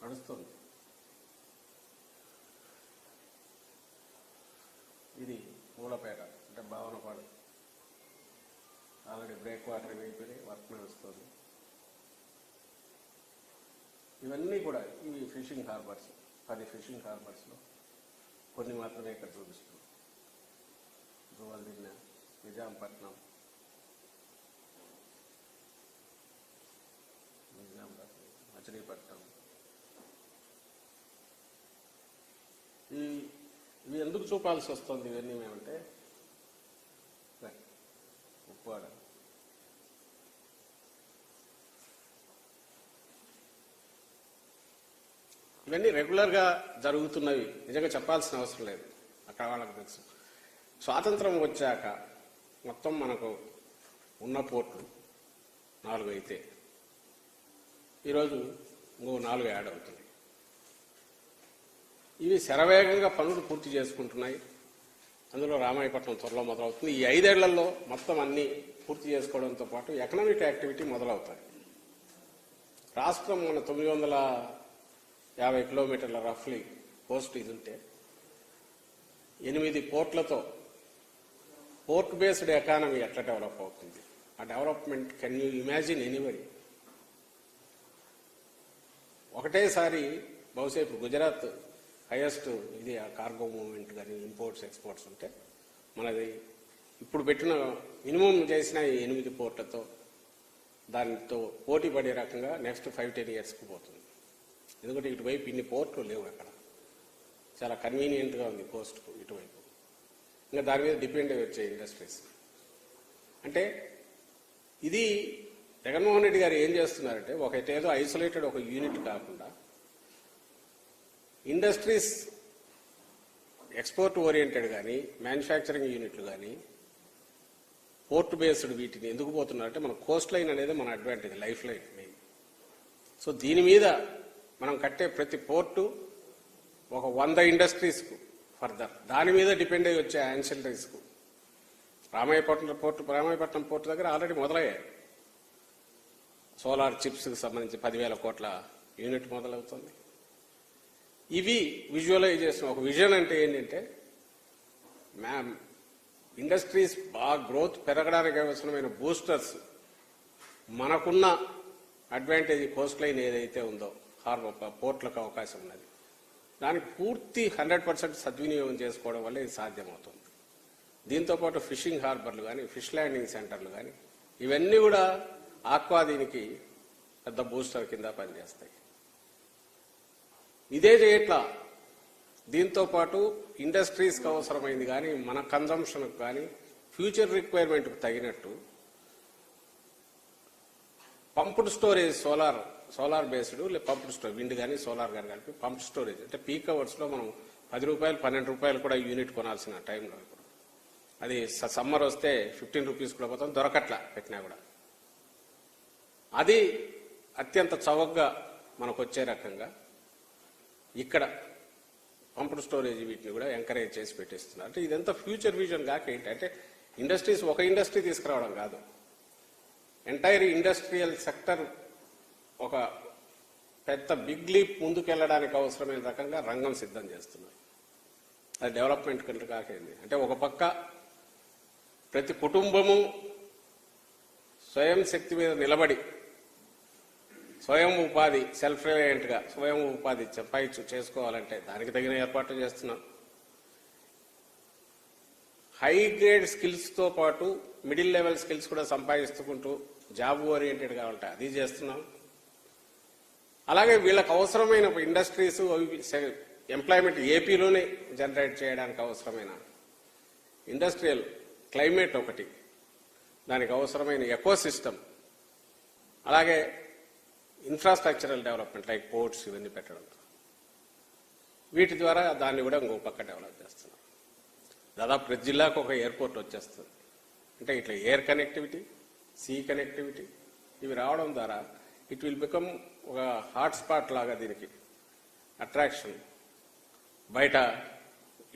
నడుస్తుంది. ఇది మూలపేట అంటే భావనపాడు, ఆల్రెడీ బ్రేక్ వాటర్ వెళ్ళిపోయి వర్క్ నడుస్తుంది. ఇవన్నీ కూడా ఇవి ఫిషింగ్ హార్బర్స్, 10 ఫిషింగ్ హార్బర్స్లో కొన్ని మాత్రమే ఇక్కడ చూపిస్తున్నాం. జువల్దిన్న, నిజాంపట్నం, మచిలీపట్నం. ఇవి ఎందుకు చూపాల్సి వస్తుంది ఇవన్నీ మేమంటే, ఉప్పాడ, ఇవన్నీ రెగ్యులర్గా జరుగుతున్నవి. నిజంగా చెప్పాల్సిన అవసరం లేదు, అక్కడ వాళ్ళకి తెలుసు. స్వాతంత్రం వచ్చాక మొత్తం మనకు ఉన్న పోర్టులు 4 అయితే ఈరోజు ఇంకో 4 యాడ్ అవుతున్నాయి. ఇవి శరవేగంగా పనులు పూర్తి చేసుకుంటున్నాయి. అందులో రామాయపట్నం త్వరలో మొదలవుతుంది. ఈ 5 ఏళ్లలో మొత్తం అన్ని పూర్తి చేసుకోవడంతో పాటు ఎకనామిక్ యాక్టివిటీ మొదలవుతాయి. రాష్ట్రం మన 50 కిలోమీటర్ల రఫ్లీ కోస్ట్ ఇది ఉంటే 8 పోర్ట్లతో పోర్ట్ బేస్డ్ ఎకానమీ ఎట్లా డెవలప్ అవుతుంది? ఆ development can you imagine anybody? ఒకటేసారి బహుశా ఇప్పుడు గుజరాత్ హైయెస్ట్ ఇది ఆ కార్గో మూవ్మెంట్ కానీ ఇంపోర్ట్స్ ఎక్స్పోర్ట్స్ ఉంటే మనది ఇప్పుడు పెట్టిన మినిమం చేసిన 8 పోర్ట్లతో దానితో పోటీ పడే రకంగా నెక్స్ట్ 5-10 ఇయర్స్కి పోతుంది. ఎందుకంటే ఇటువైపు ఇన్ని పోర్ట్లు లేవు, అక్కడ చాలా కన్వీనియంట్గా ఉంది కోస్ట్కు ఇటువైపు. ఇంకా దాని మీద డిపెండ్ అయ్యి వచ్చే ఇండస్ట్రీస్. అంటే ఇది జగన్మోహన్ రెడ్డి గారు ఏం చేస్తున్నారంటే ఒకటేదో ఐసోలేటెడ్ ఒక యూనిట్ కాకుండా ఇండస్ట్రీస్ ఎక్స్పోర్ట్ ఓరియంటెడ్ కానీ మ్యానుఫ్యాక్చరింగ్ యూనిట్లు కానీ పోర్ట్ బేస్డ్ వీటిని ఎందుకు పోతున్నారంటే మన కోస్ట్ లైన్ అనేది మన advantage, life line main. So దీని మీద మనం కట్టే ప్రతి పోర్టు ఒక 100 ఇండస్ట్రీస్కు ఫర్దర్ దాని మీద డిపెండ్ అయ్యి వచ్చే యాన్సిలరీస్కు. రామాయపట్నం పోర్టు దగ్గర ఆల్రెడీ మొదలయ్యాయి. సోలార్ చిప్స్కి సంబంధించి 10,000 కోట్ల యూనిట్ మొదలవుతుంది. ఇవి విజువలైజేషన్. ఒక విజన్ అంటే ఏంటంటే ఇండస్ట్రీస్ బాగా గ్రోత్ పెరగడానికి అవసరమైన బూస్టర్స్ మనకున్న అడ్వాంటేజ్ కోస్ట్ లైన్ ఏదైతే ఉందో హార్బర్ పోర్ట్లకు అవకాశం ఉన్నది, దానికి పూర్తి 100% సద్వినియోగం చేసుకోవడం వల్ల ఇది సాధ్యమవుతుంది. దీంతోపాటు ఫిషింగ్ హార్బర్లు కానీ ఫిష్ ల్యాండింగ్ సెంటర్లు కానీ ఇవన్నీ కూడా ఆక్వా దీనికి పెద్ద బూస్టర్ కింద పనిచేస్తాయి. ఇదే చేయట్లా, దీంతోపాటు ఇండస్ట్రీస్కి అవసరమైంది కానీ మన కన్జంప్షన్కి కానీ ఫ్యూచర్ రిక్వైర్మెంట్కి తగినట్టు pumped storage solar based pumped storage wind కానీ సోలార్ కానీ కలిపి పంప్డ్ స్టోరేజ్ అంటే పీక్ అవర్స్లో మనం 10 రూపాయలు 12 రూపాయలు కూడా యూనిట్ కొనాల్సిన టైంలో ఇప్పుడు అది సమ్మర్ వస్తే 15 రూపీస్ కూడా పోతాం, దొరకట్లా పెట్టినా కూడా. అది అత్యంత చౌకగా మనకు వచ్చే రకంగా ఇక్కడ పంప్డ్ స్టోరేజ్ వీటిని కూడా ఎంకరేజ్ చేసి పెట్టిస్తున్నారు. అంటే ఇదంతా ఫ్యూచర్ విజన్ కాక ఏంటంటే ఇండస్ట్రీస్ ఒక ఇండస్ట్రీ తీసుకురావడం కాదు, ఎంటైర్ ఇండస్ట్రియల్ సెక్టర్ ఒక పెద్ద బిగ్ లీప్ ముందుకెళ్లడానికి అవసరమైన రకంగా రంగం సిద్ధం చేస్తున్నారు. అది డెవలప్మెంట్ కంటే కాకేంది అంటే ఒక పక్క ప్రతి కుటుంబము స్వయం శక్తి మీద నిలబడి స్వయం ఉపాధి సెల్ఫ్ రిలయంట్గా స్వయం ఉపాధి చేసుకోవాలంటే దానికి తగిన ఏర్పాట్లు చేస్తున్నాం. హై గ్రేడ్ స్కిల్స్తో పాటు మిడిల్ లెవెల్ స్కిల్స్ కూడా సంపాదించుకుంటూ జాబ్ ఓరియంటెడ్ కావాలంటే అది చేస్తున్నాం. అలాగే వీళ్ళకి అవసరమైన ఇండస్ట్రీస్ ఎంప్లాయ్మెంట్ ఏపీలోనే జనరేట్ చేయడానికి అవసరమైన ఇండస్ట్రియల్ క్లైమేట్ ఒకటి, దానికి అవసరమైన ఎకో సిస్టమ్, అలాగే ఇన్ఫ్రాస్ట్రక్చరల్ డెవలప్మెంట్ లైక్ పోర్ట్స్ ఇవన్నీ పెట్టడం, వీటి ద్వారా దాన్ని కూడా ఇంకో పక్క డెవలప్ చేస్తున్నాం. దాదాపు ప్రతి జిల్లాకు ఒక ఎయిర్పోర్ట్ వచ్చేస్తుంది. అంటే ఇట్లా ఎయిర్ కనెక్టివిటీ, సీ కనెక్టివిటీ ఇవి రావడం ద్వారా ఇట్ విల్ బికమ్ ఒక హాట్స్పాట్ లాగా దీనికి అట్రాక్షన్, బయట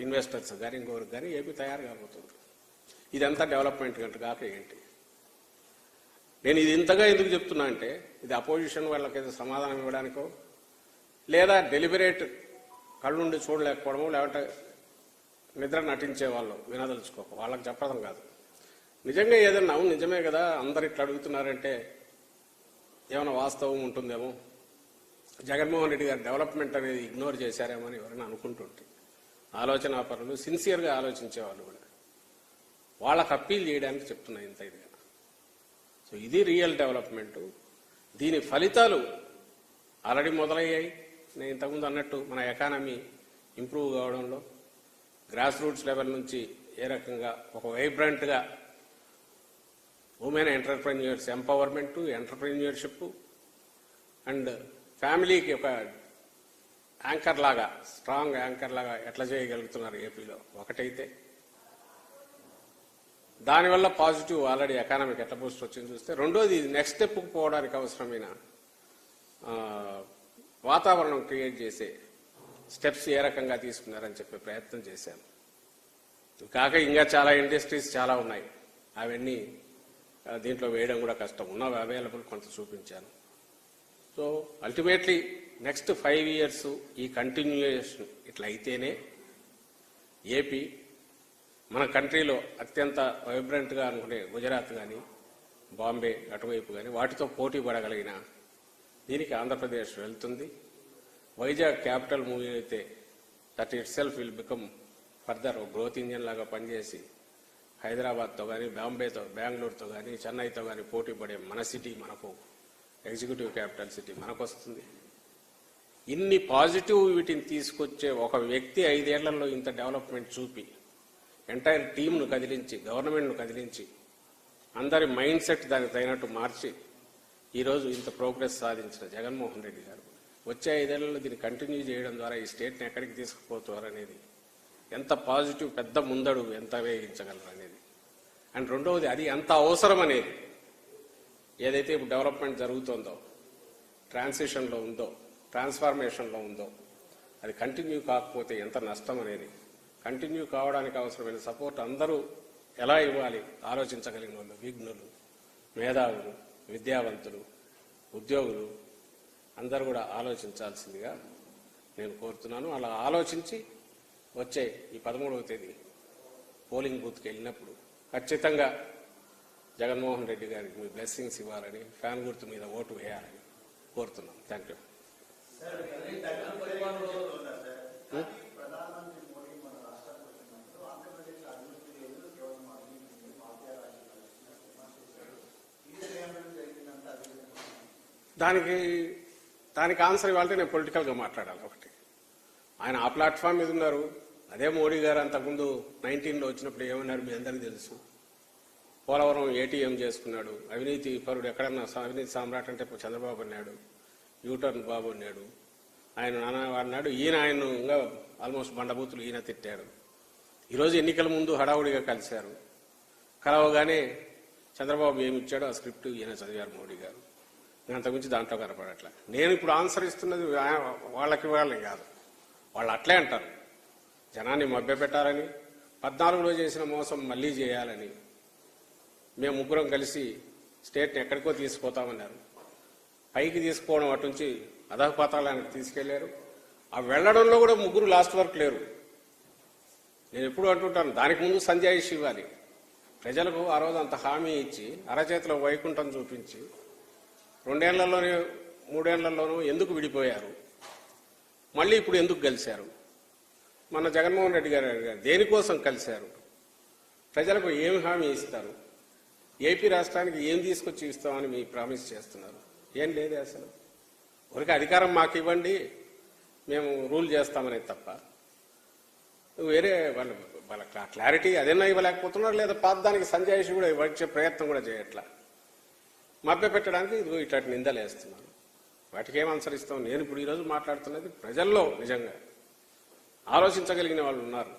ఇన్వెస్టర్స్ కానీ ఇంకొకరికి కానీ ఏపీ తయారు కాబోతుంది. ఇదంతా డెవలప్మెంట్ కంటే కాక ఏంటి? నేను ఇది ఇంతగా ఎందుకు చెప్తున్నా అంటే ఇది అపోజిషన్ వాళ్ళకైతే సమాధానం ఇవ్వడానికో లేదా డెలిబరేట్ కళ్ళుండి చూడలేకపోవడమో లేకపోతే నిద్ర నటించే వాళ్ళు వినదలుచుకోక వాళ్ళకి చెప్పడం కాదు. నిజంగా ఏదన్నా అవును నిజమే కదా అందరు ఇట్లా అడుగుతున్నారంటే ఏమైనా వాస్తవం ఉంటుందేమో, జగన్మోహన్ రెడ్డి గారు డెవలప్మెంట్ అనేది ఇగ్నోర్ చేశారేమో అని ఎవరైనా అనుకుంటుంటే ఆలోచనా పరులు సిన్సియర్గా ఆలోచించే వాళ్ళు కూడా వాళ్ళకి అప్పీల్ చేయడానికి చెప్తున్నా ఇంత ఇదిగా. సో ఇది రియల్ డెవలప్మెంట్. దీని ఫలితాలు ఆల్రెడీ మొదలయ్యాయి. నేను ఇంతకుముందు అన్నట్టు మన ఎకానమీ ఇంప్రూవ్ కావడంలో గ్రాస్ రూట్స్ లెవెల్ నుంచి ఏ రకంగా ఒక వైబ్రెంట్గా women entrepreneurs empowerment, entrepreneurship and ఫ్యామిలీకి ఒక యాంకర్ లాగా స్ట్రాంగ్ యాంకర్ లాగా ఎట్లా చేయగలుగుతున్నారు ఏపీలో ఒకటైతే, దానివల్ల పాజిటివ్ ఆల్రెడీ ఎకానమీకి ఎట్లా బూస్ట్ వచ్చింది చూస్తే, రెండోది నెక్స్ట్ స్టెప్కు పోవడానికి అవసరమైన వాతావరణం క్రియేట్ చేసే స్టెప్స్ ఏ రకంగా తీసుకున్నారని చెప్పే ప్రయత్నం చేశాను. కాక ఇంకా చాలా ఇండస్ట్రీస్ చాలా ఉన్నాయి, అవన్నీ దీంట్లో వేయడం కూడా కష్టం, ఉన్నవి అవైలబుల్ కొంత చూపించాను. సో అల్టిమేట్లీ నెక్స్ట్ 5 years ఈ కంటిన్యూయేషన్ ఇట్లా అయితేనే ఏపీ మన కంట్రీలో అత్యంత వైబ్రెంట్గా అనుకునే గుజరాత్ కానీ బాంబే అటువైపు కానీ వాటితో పోటీ పడగలిగిన దీనికి ఆంధ్రప్రదేశ్ వెళ్తుంది. వైజాగ్ క్యాపిటల్ మూవీ అయితే that it self will become further growth engine లాగా పనిచేసి హైదరాబాద్తో కానీ బాంబేతో బెంగళూరుతో కానీ చెన్నైతో కానీ పోటీ పడే మన సిటీ మనకు ఎగ్జిక్యూటివ్ క్యాపిటల్ సిటీ మనకు వస్తుంది. ఇన్ని పాజిటివ్ వీటిని తీసుకొచ్చే ఒక వ్యక్తి 5 ఏళ్లలో ఇంత డెవలప్మెంట్ చూపి ఎంటైర్ టీంను కదిలించి గవర్నమెంట్ను కదిలించి అందరి మైండ్ సెట్ దానికి తగినట్టు మార్చి ఈరోజు ఇంత ప్రోగ్రెస్ సాధించిన జగన్మోహన్ రెడ్డి గారు వచ్చే 5 ఏళ్లలో దీన్ని కంటిన్యూ చేయడం ద్వారా ఈ స్టేట్ని ఎక్కడికి తీసుకుపోతారు అనేది ఎంత పాజిటివ్ పెద్ద ముందడుగు ఎంత వేయించగలరు అనేది. అండ్ రెండవది అది ఎంత అవసరం అనేది ఏదైతే ఇప్పుడు డెవలప్మెంట్ జరుగుతుందో ట్రాన్సిషన్లో ఉందో ట్రాన్స్ఫార్మేషన్లో ఉందో అది కంటిన్యూ కాకపోతే ఎంత నష్టం అనేది కంటిన్యూ కావడానికి అవసరమైన సపోర్ట్ అందరూ ఎలా ఇవ్వాలి ఆలోచించగలిగిన వాళ్ళు విఘ్నులు మేధావులు విద్యావంతులు ఉద్యోగులు అందరూ కూడా ఆలోచించాల్సిందిగా నేను కోరుతున్నాను. అలా ఆలోచించి వచ్చే ఈ 13వ తేదీ పోలింగ్ బూత్కి వెళ్ళినప్పుడు ఖచ్చితంగా జగన్మోహన్ రెడ్డి గారికి మీ బ్లెస్సింగ్స్ ఇవ్వాలని ఫ్యాన్ గుర్తు మీద ఓటు వేయాలని కోరుతున్నాను. Thank you. దానికి ఆన్సర్ ఇవ్వాలంటే నేను పొలిటికల్గా మాట్లాడాలి. ఒకటి ఆయన ఆ ప్లాట్ఫామ్ మీద ఉన్నారు. అదే మోడీ గారు అంతకుముందు 19లో వచ్చినప్పుడు ఏమన్నారు మీ అందరికీ తెలుసు. పోలవరం ఏటీఎం చేసుకున్నాడు. అవినీతి పరుడు ఎక్కడన్నా అవినీతి సామ్రాట్ అంటే చంద్రబాబు అన్నాడు. యూటర్న్ బాబు అన్నాడు. ఆయన నాన్న అన్నాడు. ఈయన ఆయన ఇంకా ఆల్మోస్ట్ బండబూతులు ఈయన తిట్టాడు. ఈరోజు ఎన్నికల ముందు హడావుడిగా కలిశారు. కలవగానే చంద్రబాబు ఏమి ఇచ్చాడో ఆ స్క్రిప్ట్ ఈయన చదివారు మోడీ గారు. అంతకుమించి దాంట్లో కనపడట్లే. నేను ఇప్పుడు ఆన్సర్ ఇస్తున్నది వాళ్ళకి కాదు. వాళ్ళు అట్లే అంటారు. జనాన్ని మభ్యపెట్టాలని 14లో చేసిన మోసం మళ్ళీ చేయాలని మేము ముగ్గురం కలిసి స్టేట్ని ఎక్కడికో తీసుకుపోతామన్నారు. పైకి తీసుకుపోవడం అటు నుంచి అధఃపాతాళానికి తీసుకెళ్లారు. ఆ వెళ్లడంలో కూడా ముగ్గురు లాస్ట్ వరకు లేరు. నేను ఎప్పుడు అంటుంటాను దానికి ముందు సంజాయిషి ఇవ్వాలి. ప్రజలకు ఆ రోజు అంత హామీ ఇచ్చి అరచేతిలో వైకుంఠం చూపించి 2 ఏళ్లలోనే 3 ఏళ్లలోనూ ఎందుకు విడిపోయారు, మళ్ళీ ఇప్పుడు ఎందుకు కలిశారు? మన జగన్మోహన్ రెడ్డి గారు దేనికోసం కలిశారు? ప్రజలకు ఏమి హామీ ఇస్తారు? ఏపీ రాష్ట్రానికి ఏం తీసుకొచ్చి ఇస్తామని మీ ప్రామిస్ చేస్తున్నారు? ఏం లేదే అసలు. ఊరికి అధికారం మాకు ఇవ్వండి మేము రూల్ చేస్తామనేది తప్ప వేరే వాళ్ళ క్లారిటీ అదైనా ఇవ్వలేకపోతున్నారు. లేదా పాదానికి సంజాయిషి కూడా ఇచ్చే ప్రయత్నం కూడా చేయట్లా. మభ్య పెట్టడానికి ఇదిగో ఇట్లాంటి నిందలు వేస్తున్నారు. వాటికి ఏం ఆన్సర్ ఇస్తాం? నేను ఇప్పుడు ఈరోజు మాట్లాడుతున్నది ప్రజల్లో నిజంగా ఆలోచించగలిగిన వాళ్ళు ఉన్నారు.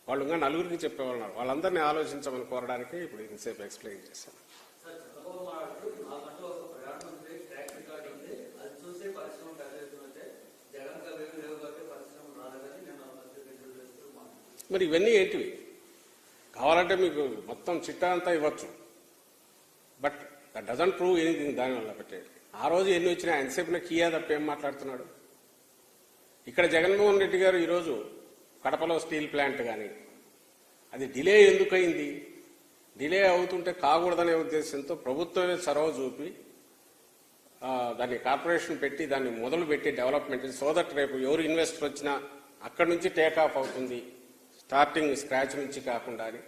వాళ్ళు ఇంకా నలుగురికి చెప్పేవాళ్ళు ఉన్నారు. వాళ్ళందరినీ ఆలోచించమని కోరడానికి ఇప్పుడు ఇంతసేపు ఎక్స్ప్లెయిన్ చేశాను. మరి ఇవన్నీ ఏంటివి? కావాలంటే మీకు మొత్తం చిట్టా అంతా ఇవ్వచ్చు. But that doesn't prove anything. దానివల్ల పెట్టేది ఆ రోజు ఎన్ని వచ్చినా ఎంతసేపున కియా తప్ప ఏం మాట్లాడుతున్నాడు? ఇక్కడ జగన్మోహన్ రెడ్డి గారు ఈరోజు కడపలో స్టీల్ ప్లాంట్ కానీ అది డిలే ఎందుకయింది? డిలే అవుతుంటే కాకూడదనే ఉద్దేశంతో ప్రభుత్వమే చొరవ చూపి దాన్ని కార్పొరేషన్ పెట్టి దాన్ని మొదలు పెట్టి డెవలప్మెంట్ సో దట్ రేపు ఎవరు ఇన్వెస్టర్ వచ్చినా అక్కడి నుంచి టేక్ ఆఫ్ అవుతుంది, స్టార్టింగ్ స్క్రాచ్ నుంచి కాకుండా అని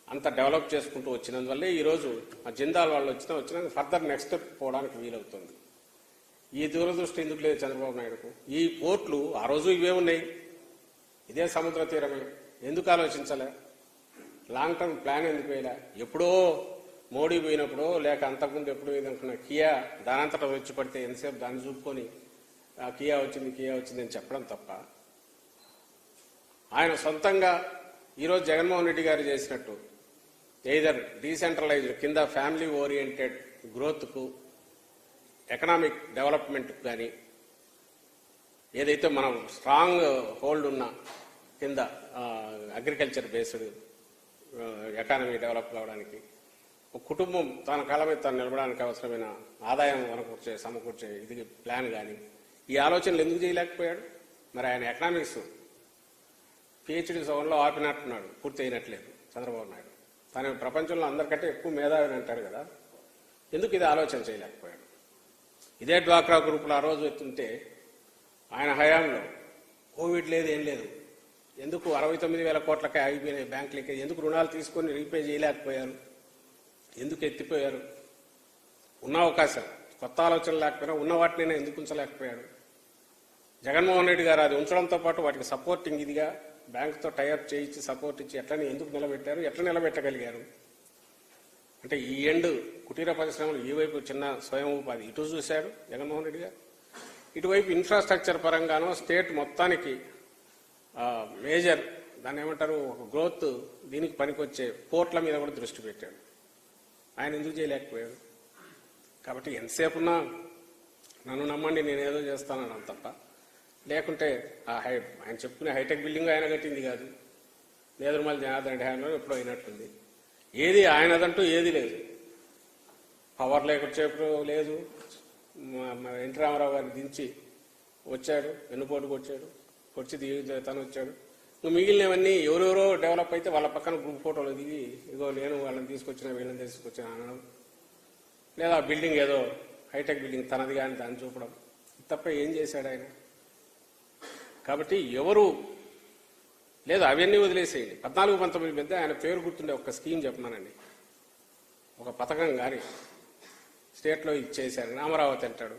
అంత డెవలప్ చేసుకుంటూ వచ్చినందువల్లే ఈరోజు ఆ జిందాల్ వాళ్ళు వచ్చినా ఫర్దర్ నెక్స్ట్ స్టెప్ పోవడానికి వీలవుతుంది. ఈ దూరదృష్టి ఎందుకు లేదు చంద్రబాబు నాయుడుకు? ఈ పోర్ట్లు ఆ రోజు ఇవే ఉన్నాయి, ఇదే సముద్ర తీరమే. ఎందుకు ఆలోచించలే? లాంగ్ టర్మ్ ప్లాన్ ఎందుకు వేయలే? ఎప్పుడో మోడీ పోయినప్పుడు లేక అంతకుముందు ఎప్పుడు అనుకున్న కియా దానంతటా వచ్చి పడితే ఎంతసేపు దాన్ని చూపుకొని కియా వచ్చింది అని చెప్పడం తప్ప ఆయన సొంతంగా ఈరోజు జగన్మోహన్ రెడ్డి గారు చేసినట్టు ఎయిదర్ డీసెంట్రలైజ్డ్ కింద ఫ్యామిలీ ఓరియంటెడ్ గ్రోత్కు ఎకనామిక్ డెవలప్మెంట్కు కానీ ఏదైతే మనం స్ట్రాంగ్ హోల్డ్ ఉన్న కింద అగ్రికల్చర్ బేస్డ్ ఎకానమీ డెవలప్ కావడానికి ఒక కుటుంబం తన కాళ్ళ మీద తను నిలబడానికి అవసరమైన ఆదాయం సమకూర్చే ఇది ప్లాన్ కానీ ఈ ఆలోచనలు ఎందుకు చేయలేకపోయాడు? మరి ఆయన ఎకనామిక్స్ పిహెచ్డి సోన్లో ఆపినట్టున్నాడు, పూర్తి అయినట్లేదు చంద్రబాబు నాయుడు. తను ప్రపంచంలో అందరికంటే ఎక్కువ మేధావిని అంటాడు కదా, ఎందుకు ఇది ఆలోచన చేయలేకపోయాడు? ఇదే డ్వాక్రా గ్రూపులు ఆ రోజు ఎత్తుంటే ఆయన హయాంలో కోవిడ్ లేదు, ఏం లేదు, ఎందుకు 69,000 కోట్లకే ఆగిపోయినాయి బ్యాంకులకి? ఎందుకు రుణాలు తీసుకొని రీపే చేయలేకపోయారు? ఎందుకు ఎత్తిపోయారు? ఉన్న అవకాశం, కొత్త ఆలోచన లేకపోయినా ఉన్న వాటినైనా ఎందుకు ఉంచలేకపోయాడు? జగన్మోహన్ రెడ్డి గారు అది ఉంచడంతో పాటు వాటికి సపోర్టింగ్ ఇదిగా బ్యాంకుతో టైఅప్ చేయించి సపోర్ట్ ఇచ్చి ఎట్లని ఎందుకు నిలబెట్టారు? ఎట్లా నిలబెట్టగలిగారు? అంటే ఈ ఎండ్ కుటీర పరిశ్రమలు ఈ వైపు చిన్న స్వయం ఉపాధి ఇటు చూశాడు జగన్మోహన్ రెడ్డి గారు, ఇటువైపు ఇన్ఫ్రాస్ట్రక్చర్ పరంగానో స్టేట్ మొత్తానికి మేజర్ దాన్ని ఏమంటారు ఒక గ్రోత్ దీనికి పనికొచ్చే పోర్ట్ల మీద కూడా దృష్టి పెట్టాడు. ఆయన ఎందుకు చేయలేకపోయాడు? కాబట్టి ఎంతసేపు ఉన్నా నన్ను నమ్మండి నేనేదో చేస్తానని తప్ప, లేకుంటే ఆయన చెప్పుకునే హైటెక్ బిల్డింగ్ ఆయన కట్టింది కాదు, నేదురుమల్లి జనార్దన్ రెడ్డి హయాంలో ఎప్పుడో అయినట్టుంది. ఏది ఆయనదంటూ ఏది లేదు. పవర్ లేకొచ్చేప్పుడు లేదు, ఎన్టీ రామారావు గారిని దించి వచ్చాడు, వెన్నుపోటుకు వచ్చాడు, వచ్చి తను వచ్చాడు. మిగిలినవన్నీ ఎవరెవరో డెవలప్ అయితే వాళ్ళ పక్కన గ్రూప్ ఫోటోలు దిగి ఇగో నేను వాళ్ళని తీసుకొచ్చిన వీళ్ళని తీసుకొచ్చిన అనడం, లేదా బిల్డింగ్ ఏదో హైటెక్ బిల్డింగ్ తనది కానీ దాన్ని చూపడం తప్ప ఏం చేశాడు ఆయన? కాబట్టి ఎవరు లేదు, అవన్నీ వదిలేసేయండి. 14-19 మధ్య ఆయన పేరు గుర్తుండే ఒక స్కీమ్ చెప్పమానండి, ఒక పథకం కానీ స్టేట్లో ఇచ్చేసారు. అమరావతి అంటాడు,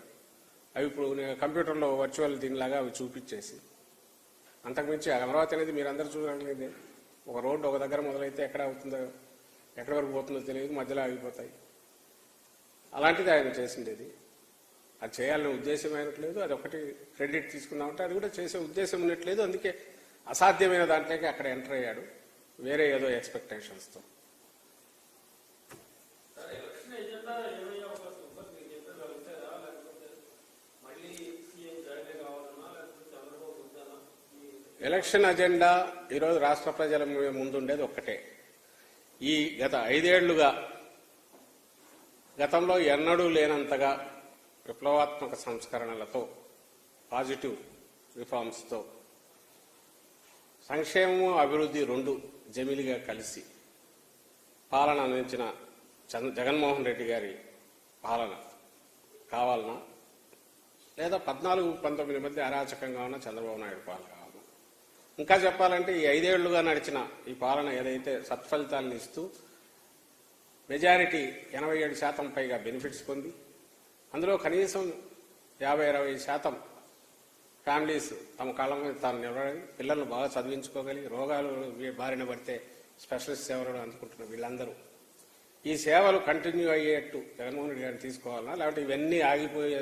అవి ఇప్పుడు కంప్యూటర్లో వర్చువల్ దీనిలాగా అవి చూపించేసి, అంతకుమించి అమరావతి అనేది మీరు అందరూ చూడలేదు. ఒక రోడ్డు ఒక దగ్గర మొదలైతే ఎక్కడ అవుతుందో ఎక్కడి వరకు పోతుందో తెలియదు, మధ్యలో ఆగిపోతాయి. అలాంటిది ఆయన చేసిండేది. అది చేయాలనే ఉద్దేశం అయినట్లేదు, అది ఒకటి క్రెడిట్ తీసుకున్నామంటే అది కూడా చేసే ఉద్దేశం ఉన్నట్లేదు. అందుకే అసాధ్యమైన దాంట్లోకి అక్కడ ఎంటర్ అయ్యాడు వేరే ఏదో ఎక్స్పెక్టేషన్స్తో. ఎలక్షన్ అజెండా ఈరోజు రాష్ట్ర ప్రజల ముందుండేది ఒక్కటే. ఈ గత 5 ఏళ్లుగా గతంలో ఎన్నడూ లేనంతగా విప్లవాత్మక సంస్కరణలతో, పాజిటివ్ రిఫార్మ్స్తో, సంక్షేమము అభివృద్ధి రెండు జమిలిగా కలిసి పాలన అందించిన జగన్మోహన్ రెడ్డి గారి పాలన కావాలన్నా, లేదా 14-19 మధ్య అరాచకంగా ఉన్న చంద్రబాబు నాయుడు పాలన కావాలన్నా? ఇంకా చెప్పాలంటే ఈ 5 ఏళ్లుగా నడిచిన ఈ పాలన ఏదైతే సత్ఫలితాలను ఇస్తూ మెజారిటీ 87% పైగా బెనిఫిట్స్ పొంది, అందులో కనీసం 50-60% ఫ్యామిలీస్ తమ కాళ్ళ మీద తాను నిలబడి పిల్లలను బాగా చదివించుకోగలిగి, రోగాలు బారిన పడితే స్పెషలిస్ట్ సేవలు అందుకుంటున్న వీళ్ళందరూ ఈ సేవలు కంటిన్యూ అయ్యేట్టు జగన్మోహన్ రెడ్డి గారిని తీసుకోవాలన్నా, లేకపోతే ఇవన్నీ ఆగిపోయే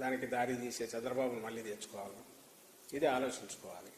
దానికి దారి తీసే చంద్రబాబును మళ్ళీ తెచ్చుకోవాలన్నా? ఇది ఆలోచించుకోవాలి.